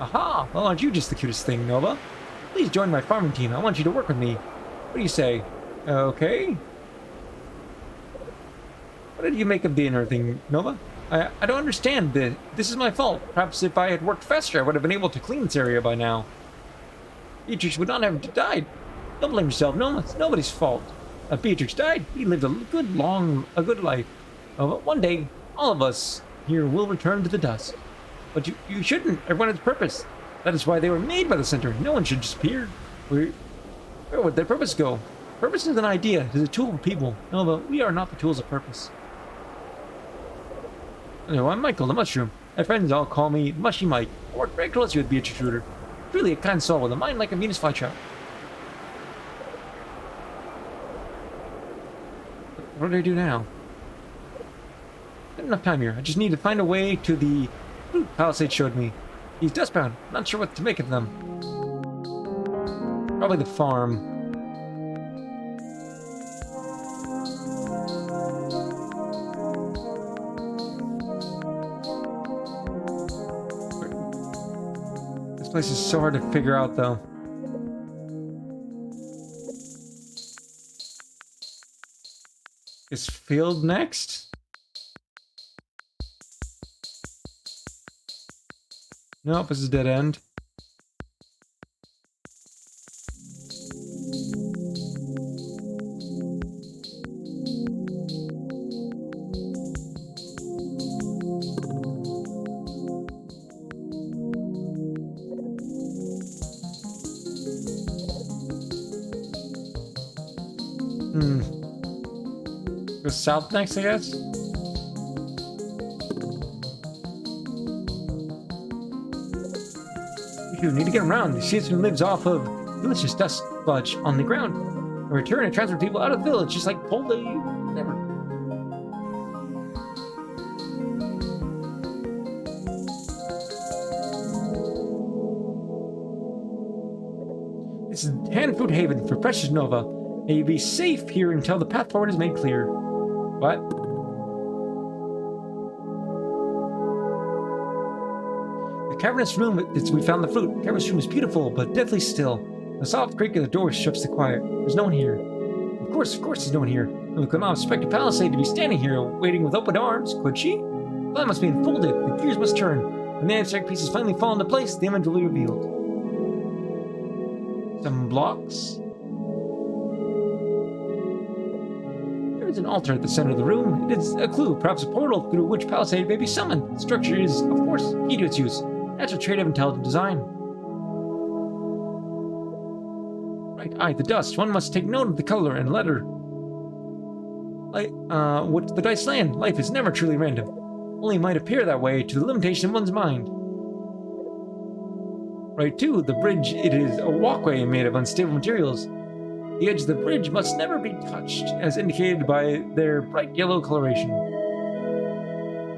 Aha! Well, aren't you just the cutest thing, Nova? Please join my farming team. I want you to work with me. What do you say? Okay. What did you make of the inner thing, Nova? I don't understand. This is my fault. Perhaps if I had worked faster, I would have been able to clean this area by now. Beatrix would not have died. Don't blame yourself, Nova. It's nobody's fault. Beatrix died. He lived a good life. But one day, all of us here will return to the dust. But you shouldn't. Everyone has purpose. That is why they were made by the center. No one should disappear. Where would their purpose go? Purpose is an idea. It is a tool for people. No, but we are not the tools of purpose. No, I'm Michael, the mushroom. My friends all call me Mushy Mike. I work very closely with Beatrice Rooter. Truly a kind soul with a mind like a Venus flytrap. What do I do now? Not enough time here. I just need to find a way to the fruit Palisade showed me. He's dustbound. Not sure what to make of them. Probably the farm. This place is so hard to figure out, though. Is field next? Nope, this is a dead end. Go south next, I guess? You need to get around. The season lives off of delicious dust sludge on the ground. In return, it transfers people out of the village, just like Polda, never. This is Hand Food Haven for Precious Nova. May you be safe here until the path forward is made clear. What? The cavernous room, we found the fruit. The cavernous room is beautiful, but deathly still. The soft creak of the door disrupts the quiet. There's no one here. Of course there's no one here. We could not expect a Palisade to be standing here, waiting with open arms, could she? The plan must be unfolded. The gears must turn. When the abstract pieces finally fall into place, the image will be revealed. Some blocks. There is an altar at the center of the room. It is a clue, perhaps a portal through which Palisade may be summoned. The structure is, of course, key to its use. That's a trait of intelligent design. Right eye, the dust. One must take note of the color and letter. What the dice land? Life is never truly random. Only might appear that way to the limitation of one's mind. Right 2, the bridge. It is a walkway made of unstable materials. The edge of the bridge must never be touched, as indicated by their bright yellow coloration.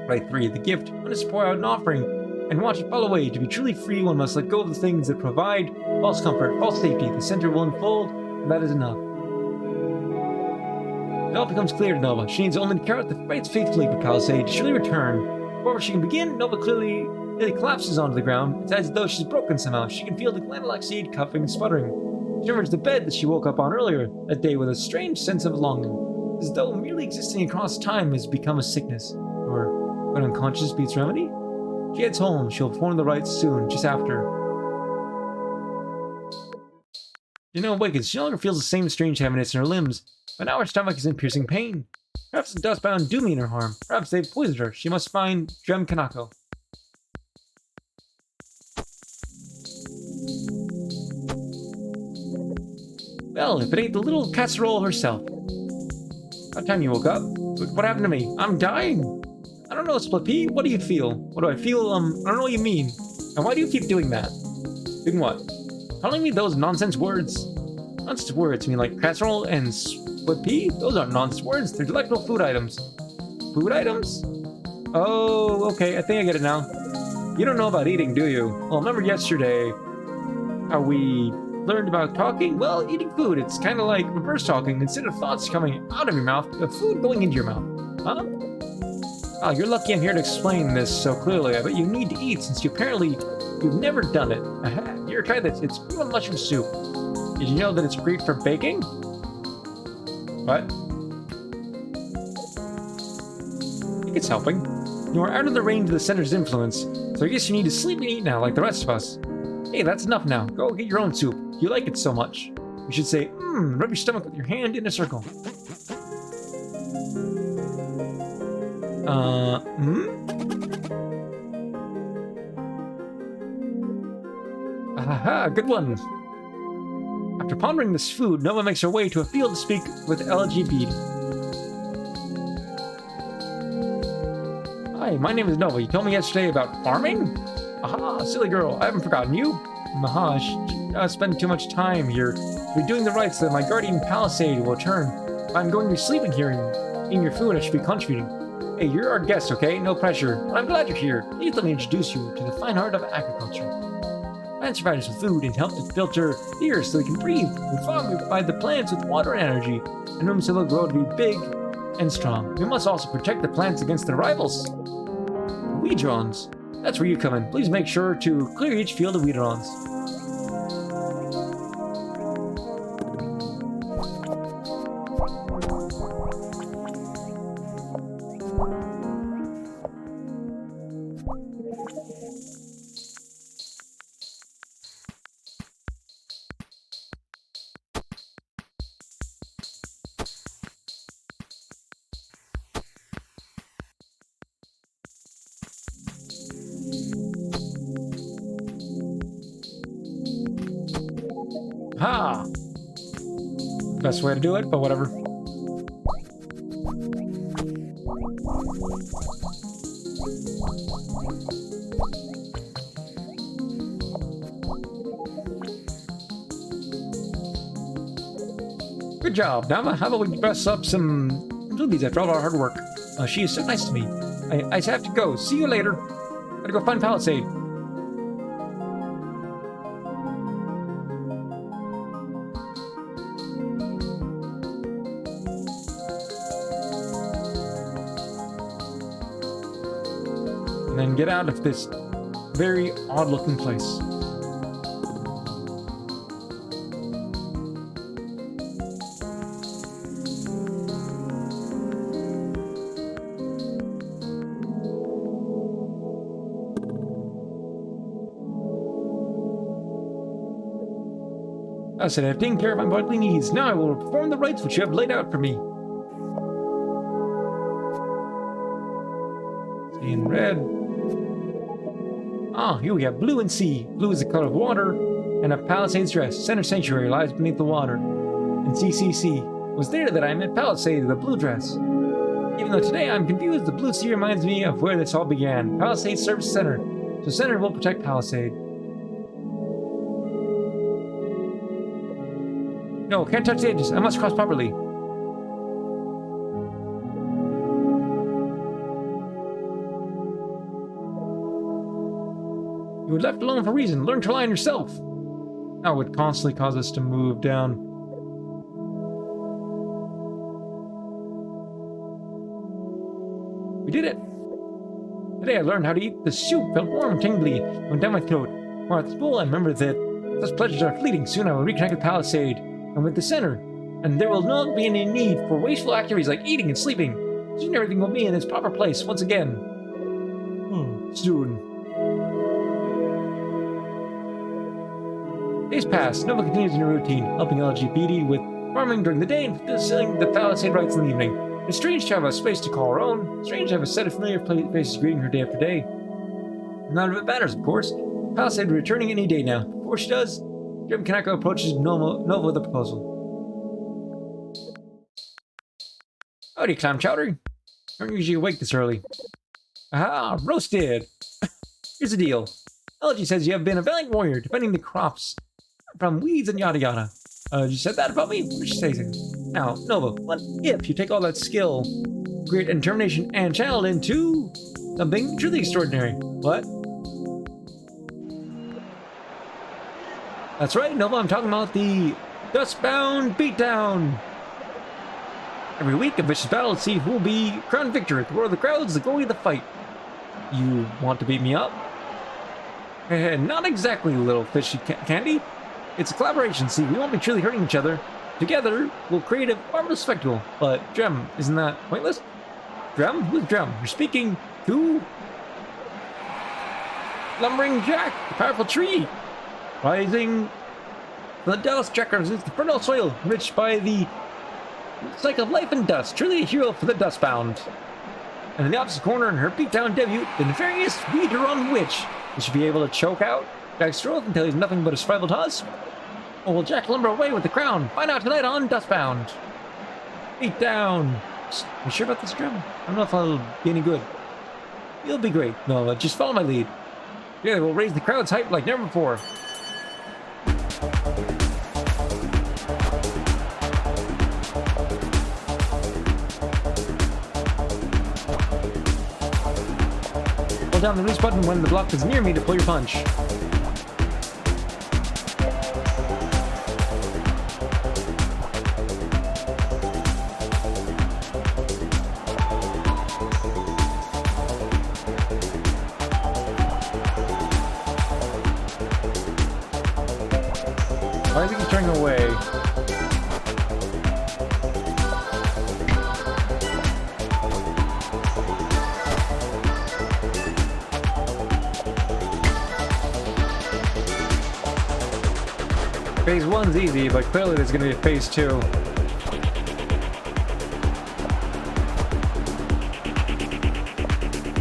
Right 3, the gift. One is to pour out an offering and watch it fall away. To be truly free, one must let go of the things that provide false comfort, false safety. The center will unfold, and that is enough. It all becomes clear to Nova. She needs only to carry out the rites faithfully for Palisade to surely return. Before she can begin, Nova clearly collapses onto the ground. It's as though she's broken somehow. She can feel the glandular seed coughing and sputtering. She remembers the bed that she woke up on earlier that day with a strange sense of longing, as though merely existing across time has become a sickness, or an unconscious beats remedy. She heads home. She'll perform the rites soon, just after. You know, awakens. She no longer feels the same strange heaviness in her limbs, but now her stomach is in piercing pain. Perhaps the dustbound do mean her harm. Perhaps they've poisoned her. She must find Drem Kanako. Well, if it ain't the little casserole herself. What time you woke up? What happened to me? I'm dying. I don't know, Split Pea. What do you feel? What do I feel? I don't know what you mean. And why do you keep doing that? Doing what? Calling me those nonsense words. Nonsense words? You mean like casserole and Split Pea? Those aren't nonsense words. They're delectable food items. Food items? Oh, okay. I think I get it now. You don't know about eating, do you? Well, remember yesterday how we learned about talking? Well, eating food. It's kind of like reverse talking. Instead of thoughts coming out of your mouth, the food going into your mouth. Huh? Oh, you're lucky I'm here to explain this so clearly. I bet you need to eat since you've never done it. Here, try this. It's real mushroom soup. Did you know that it's great for baking? What? I think it's helping. You are out of the range of the center's influence, so I guess you need to sleep and eat now like the rest of us. Hey, that's enough now. Go get your own soup. You like it so much. You should say, rub your stomach with your hand in a circle. Aha, good one. After pondering this food, Nova makes her way to a field to speak with LGBT. Hi, my name is Nova. You told me yesterday about farming? Aha, silly girl, I haven't forgotten you. Maha, I spend too much time here. To be doing the right so that my guardian palisade will return. If I'm going to be sleeping here and eating your food, I should be contributing. Hey, you're our guest, okay? No pressure. But I'm glad you're here. Please let me introduce you to the fine art of agriculture. Plants provide us with food and help to filter the air so we can breathe. With farm, we provide the plants with water and energy, and room so they'll grow to be big and strong. We must also protect the plants against their rivals. Weedrons. That's where you come in. Please make sure to clear each field of Weedrons. Ha! Best way to do it, but whatever. Good job. Now how about we dress up some movies after all our hard work? She is so nice to me. I have to go. See you later. Gotta go find Palisade. And then get out of this very odd-looking place. I said I have taken care of my bodily needs. Now I will perform the rites which you have laid out for me. See in red. Ah, here we have blue and sea. Blue is the color of water, and a palisade's dress. Center sanctuary lies beneath the water. And CCC. It was there that I met Palisade, the blue dress. Even though today I'm confused, the blue sea reminds me of where this all began. Palisade serves Center, so Center will protect Palisade. No, can't touch the edges. I must cross properly. You were left alone for a reason. Learn to rely on yourself. That would constantly cause us to move down. We did it. Today I learned how to eat the soup. Felt warm and tingly. Went down my throat. While at school, I remember that such pleasures are fleeting. Soon I will reconnect with Palisade and with the Center, and there will not be any need for wasteful activities like eating and sleeping. Soon everything will be in its proper place once again. Soon. Days pass. Nova continues in her routine, helping LGBT with farming during the day and fulfilling the Palisade rites in the evening. It's strange to have a space to call her own. Strange to have a set of familiar faces greeting her day after day. None of it matters, of course. Palisade returning any day now. Before she does, Jim Kaneko approaches Nova with a proposal. Howdy, clam chowder. Aren't usually awake this early. Aha, roasted! Here's the deal. Elegy says you have been a valiant warrior, defending the crops from weeds and yada yada. You said that about me? What did you say? Now, Nova, what if you take all that skill, grit, and determination and channel it into something truly extraordinary? What? That's right, Nova, I'm talking about the Dustbound Beatdown! Every week, a vicious battle to see who will be crowned victor. The roar of the crowds, the glory of the fight. You want to beat me up? Not exactly, little fishy candy. It's a collaboration, see, we won't be truly hurting each other. Together, we'll create a marvelous spectacle. But, Drem, isn't that pointless? Drem? Who's Drem? You're speaking to... Lumbering Jack, the powerful tree. Rising from the Dallas Jackers is the fertile soil, enriched by the cycle of life and dust. Truly a hero for the Dustbound. And in the opposite corner, in her beatdown debut, the nefarious Weederon Witch. Will she be able to choke out Jack's throat until he's nothing but a survival toss? Oh, will Jack lumber away with the crown? Find out tonight on Dustbound. Beat down. You sure about this, Jim? I don't know if I'll be any good. You'll be great. No, just follow my lead. Yeah, we'll raise the crowd's hype like never before. Hold down the release button when the block is near me to pull your punch. Why is he turning away? Phase 1's easy, but clearly there's gonna be a phase 2.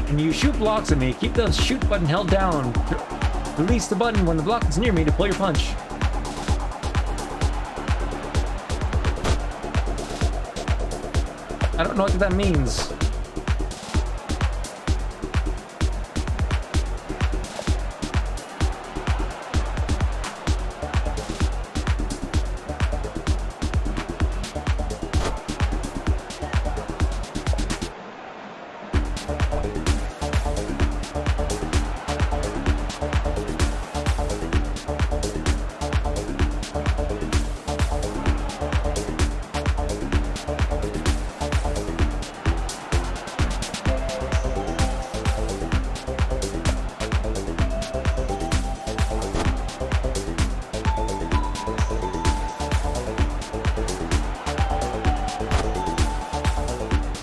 When you shoot blocks at me, keep the shoot button held down. Release the button when the block is near me to pull your punch. I don't know what that means.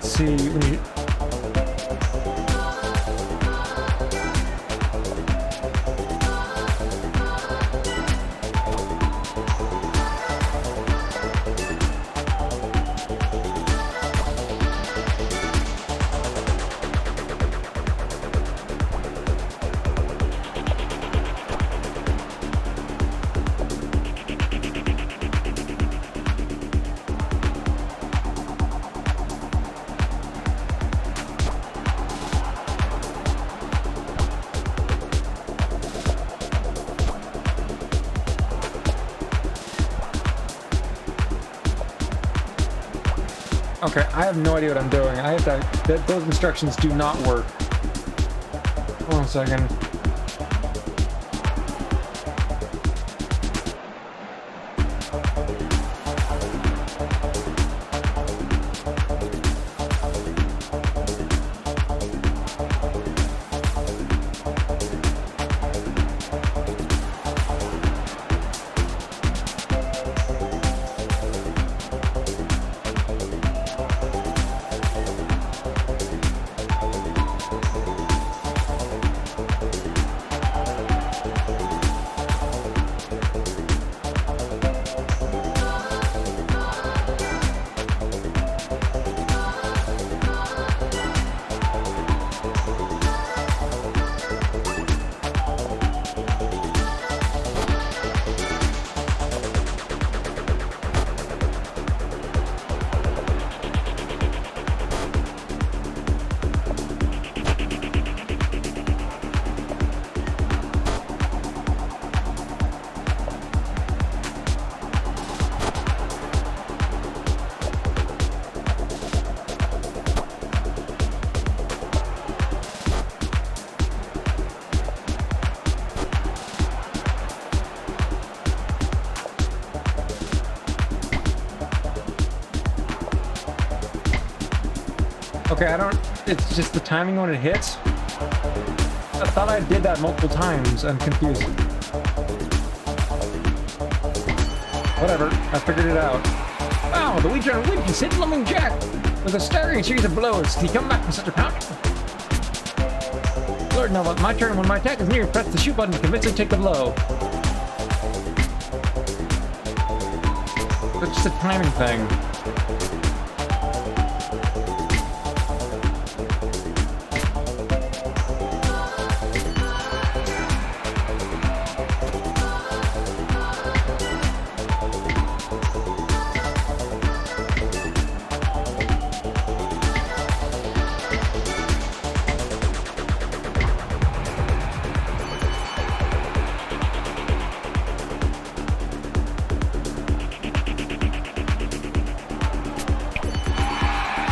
See, when you... Okay, I have no idea what I'm doing. I have to... those instructions do not work. Hold on a second. Okay, I don't... It's just the timing when it hits. I thought I did that multiple times. I'm confused. Whatever, I figured it out. Wow, the Wii General Wii just hit Lumbing Jack with a staggering series of blows. Did he come back from such a pounding? Lord, now my turn. When my attack is near, press the shoot button to convincingly take the blow. It's just a timing thing.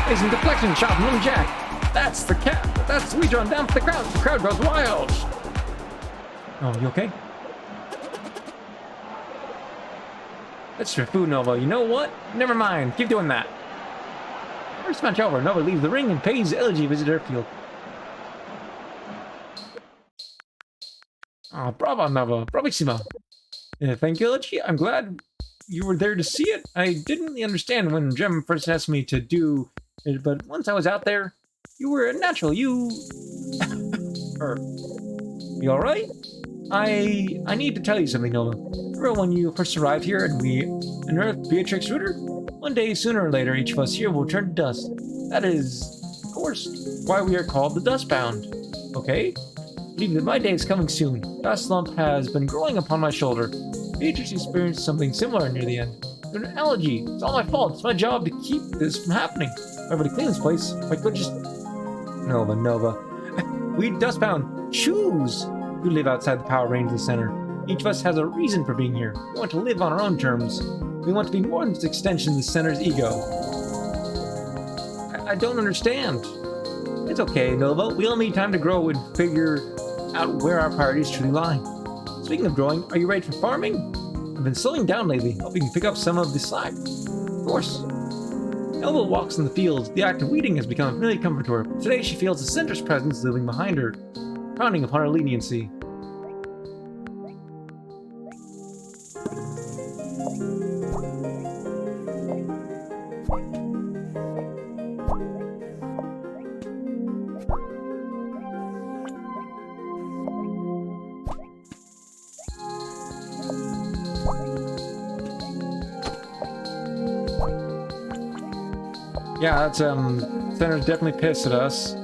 Amazing deflection shot from Lumberjack. That's the cat. That's the Ouija down for the crowd. The crowd goes wild. Oh, you okay? That's your food, Nova. You know what? Never mind. Keep doing that. First match over. Nova leaves the ring and pays LG visitor field. Oh, bravo, Nova. Bravissimo. Yeah, thank you, LG. I'm glad you were there to see it. I didn't really understand when Gem first asked me to do it, but once I was out there, you were a natural. You... You alright? I need to tell you something, Nova. Remember when you first arrived here and we unearthed Beatrix Rooter? One day, sooner or later, each of us here will turn to dust. That is, of course, why we are called the Dustbound. Okay? Believe that my day is coming soon. Dust lump has been growing upon my shoulder. Beatrix experienced something similar near the end. An allergy. It's all my fault. It's my job to keep this from happening. If I were to clean this place, if I could just... Nova. We Dustbound choose who live outside the power range of the center. Each of us has a reason for being here. We want to live on our own terms. We want to be more than just an extension of the center's ego. I don't understand. It's okay, Nova. We all need time to grow and figure out where our priorities truly lie. Speaking of growing, are you ready for farming? I've been slowing down lately, hoping to pick up some of the slack. Of course. Nova walks in the fields. The act of weeding has become a familiar comfort to her. Today she feels the center's presence living behind her, frowning upon her leniency. Yeah, that's, Center's definitely pissed at us.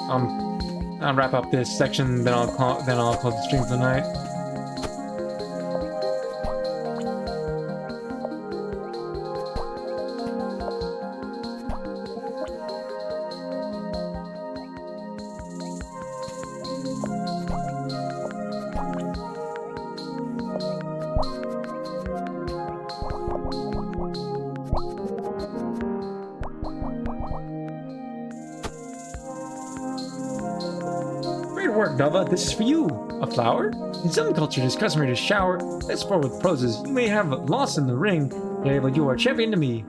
I'll wrap up this section, then I'll close the stream for the night. Nova, this is for you. A flower? In some cultures, it is customary to shower this floor with roses. You may have lost in the ring today, but you are a champion to me.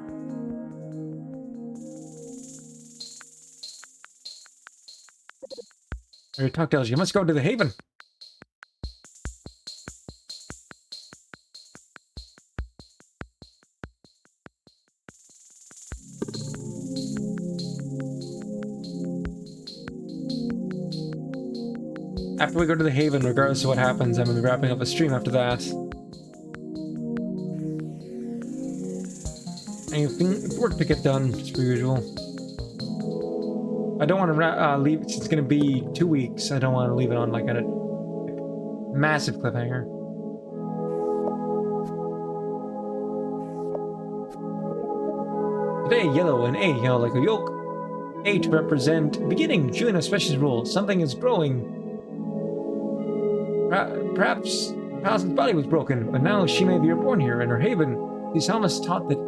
Your talk tells you must go to the Haven. After we go to the Haven, regardless of what happens, I'm going to be wrapping up a stream after that. Anything work to get done, as per usual. I don't want to leave it, it's going to be 2 weeks. I don't want to leave it on like a massive cliffhanger. Today, yellow and A, yellow like a yolk. A to represent beginning, June a special rule. Something is growing. Perhaps Paladin's body was broken, but now she may be reborn here in her haven. These helmets taught that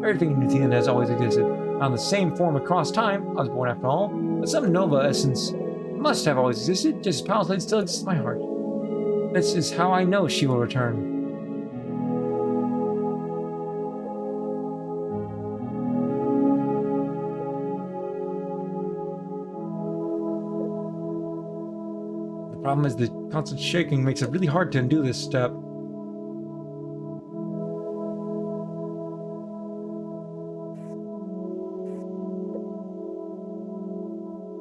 everything in New Zealand has always existed. On the same form across time, I was born after all, but some Nova essence must have always existed, just as Paladin still exists in my heart. This is how I know she will return. The problem is the constant shaking makes it really hard to undo this step.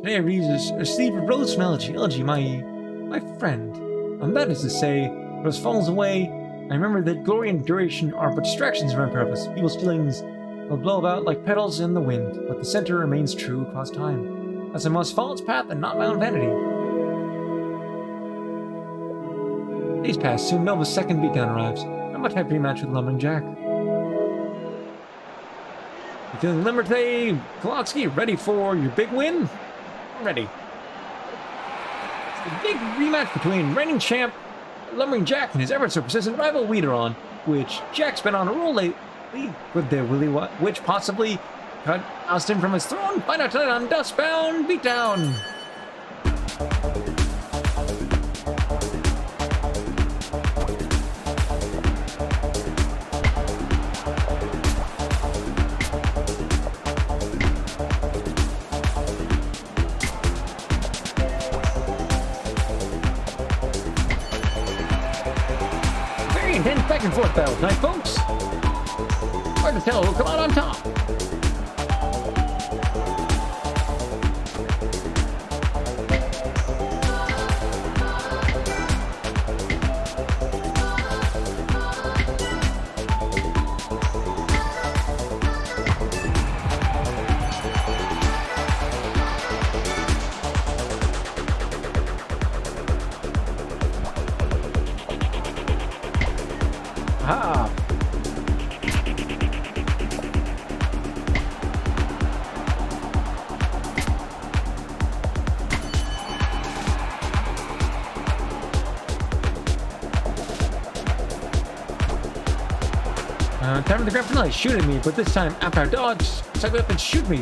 Today I read a sleeve of rose from LG, my friend. And that is to say, rose falls away. I remember that glory and duration are but distractions from my purpose. People's feelings will blow about like petals in the wind, but the center remains true across time. Thus I must follow its path and not my own vanity. Days pass, soon Nova's second beatdown arrives. I'm a type rematch with Lumbering Jack. You feeling limber today, Kolotsky? Ready for your big win? I'm ready. It's the big rematch between reigning champ Lumbering Jack and his ever so persistent rival Wiederon, which Jack's been on a roll lately with their which possibly Cut Austin from his throne. Find out tonight on Dustbound Beatdown. Very intense back and forth battle tonight, folks. Hard to tell who'll come out on top. Ah. Time for the grand finale. Shoot at me, but this time after I dodge, cycle up and shoot me.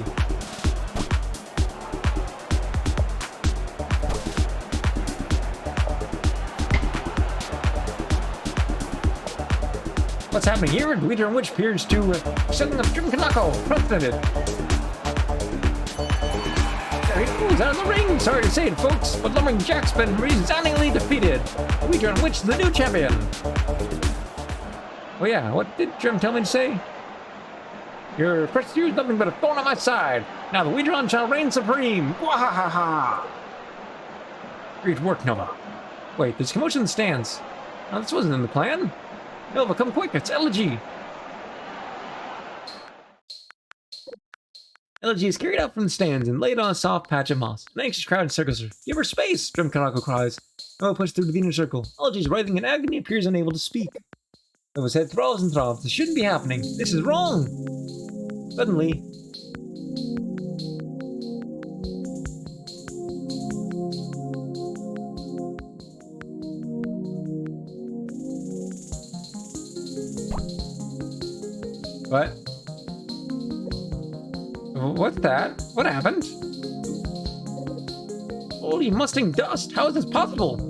What's happening here? The leader in which appears to setting up Jim Kanako. Frustrated. There he goes out of the ring. Sorry to say it, folks, but Lumbering Jack's been resoundingly defeated. The leader in which is the new champion. Oh yeah, what did Jim tell me to say? Your prestige is nothing but a thorn on my side. Now the Ouidron shall reign supreme. Wahahaha! Great work, Nova. Wait, there's commotion in the stands. Now this wasn't in the plan. Nova, come quick, it's Elegy. Elegy is carried out from the stands and laid on a soft patch of moss. An anxious crowd circles her. Give her space, Jim Kanako cries. Nova pushes through the Venus circle. Elegy is writhing in agony and appears unable to speak. Nova's head throbs and throbs. This shouldn't be happening. This is wrong. Suddenly, what? What's that? What happened? Holy musting dust! How is this possible?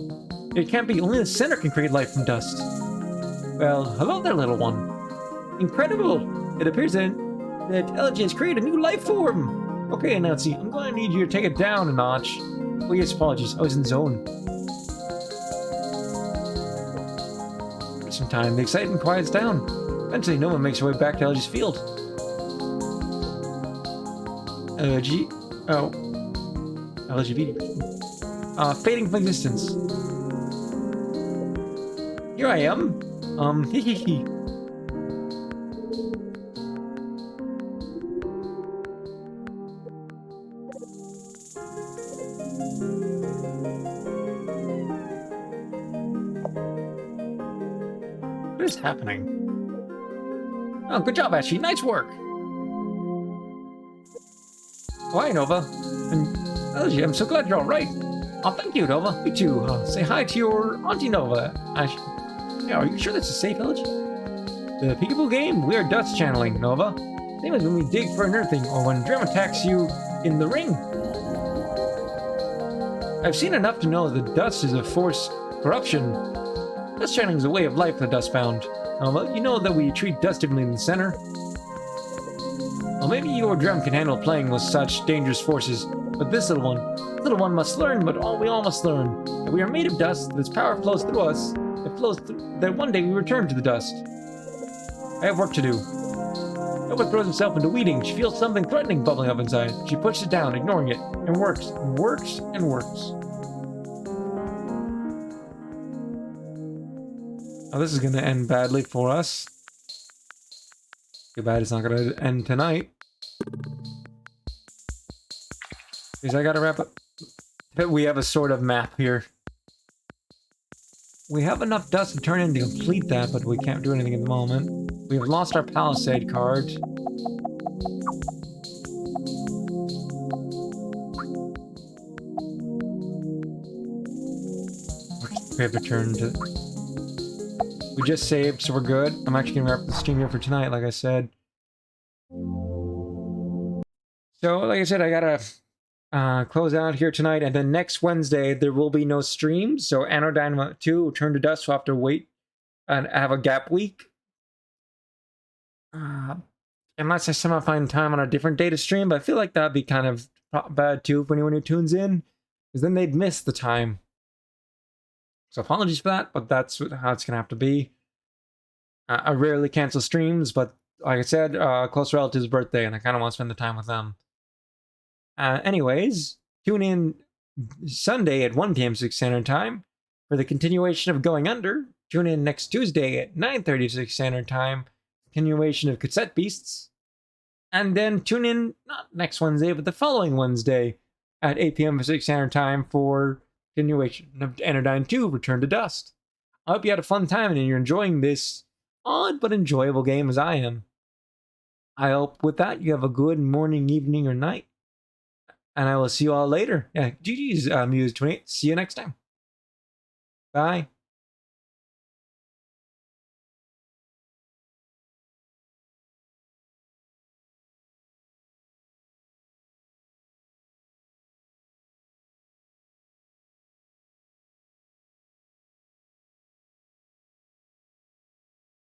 It can't be. Only the center can create life from dust. Well, hello there, little one. Incredible! It appears that Elegy has created a new life form! Okay, Nancy, I'm going to need you to take it down a notch. Oh yes, apologies, I was in the zone. For some time, the excitement quiets down. Eventually, Nova makes her way back to Elegy's field. Elegy... oh. Elegy... fading from existence. Here I am. Hee. What is happening? Oh, good job, Ashley. Nice work. Oh, hi, Nova. And Elegy, I'm so glad you're all right. Oh, thank you, Nova. Me too. Say hi to your Auntie Nova, Ashley. Yeah, are you sure this is safe, Elegy? The peekaboo game? We are dust channeling, Nova. Same as when we dig for unearthing or when Drum attacks you in the ring. I've seen enough to know that dust is a force corruption. Dust channeling is a way of life for the Dustbound. Nova, you know that we treat dust differently in the center. Well, maybe you or Drum can handle playing with such dangerous forces, but this little one must learn, but we all must learn, that we are made of dust, that its power flows through us, that one day we return to the dust. I have work to do. Nova throws herself into weeding. She feels something threatening bubbling up inside. She pushes it down, ignoring it, and works, and works, and works. Oh, this is going to end badly for us. Too bad it's not going to end tonight. Because I got to wrap up. We have a sort of map here. We have enough dust to turn in to complete that, but we can't do anything at the moment. We have lost our Palisade card. We have to turn to... We just saved, so we're good. I'm actually going to wrap the stream here for tonight, like I said. So, like I said, I gotta close out here tonight, and then next Wednesday there will be no streams. So, Anodyne 2, Return to Dust, will have to wait and have a gap week. Uh, Unless I somehow find time on a different day to stream, but I feel like that'd be kind of bad too for anyone who tunes in, because then they'd miss the time. So apologies for that, but that's how it's gonna have to be. I rarely cancel streams, but like I said, close relative's birthday, and I kind of want to spend the time with them. Anyways, tune in Sunday at 1 p.m. Pacific Standard Time for the continuation of Going Under. Tune in next Tuesday at 9:30 Pacific Standard Time, continuation of Cassette Beasts. And then tune in, not next Wednesday, but the following Wednesday at 8 p.m. Pacific Standard Time for continuation of Anodyne 2, Return to Dust. I hope you had a fun time and you're enjoying this odd but enjoyable game as I am. I hope with that you have a good morning, evening, or night. And I will see you all later. Yeah, GG's Muse28. See you next time. Bye.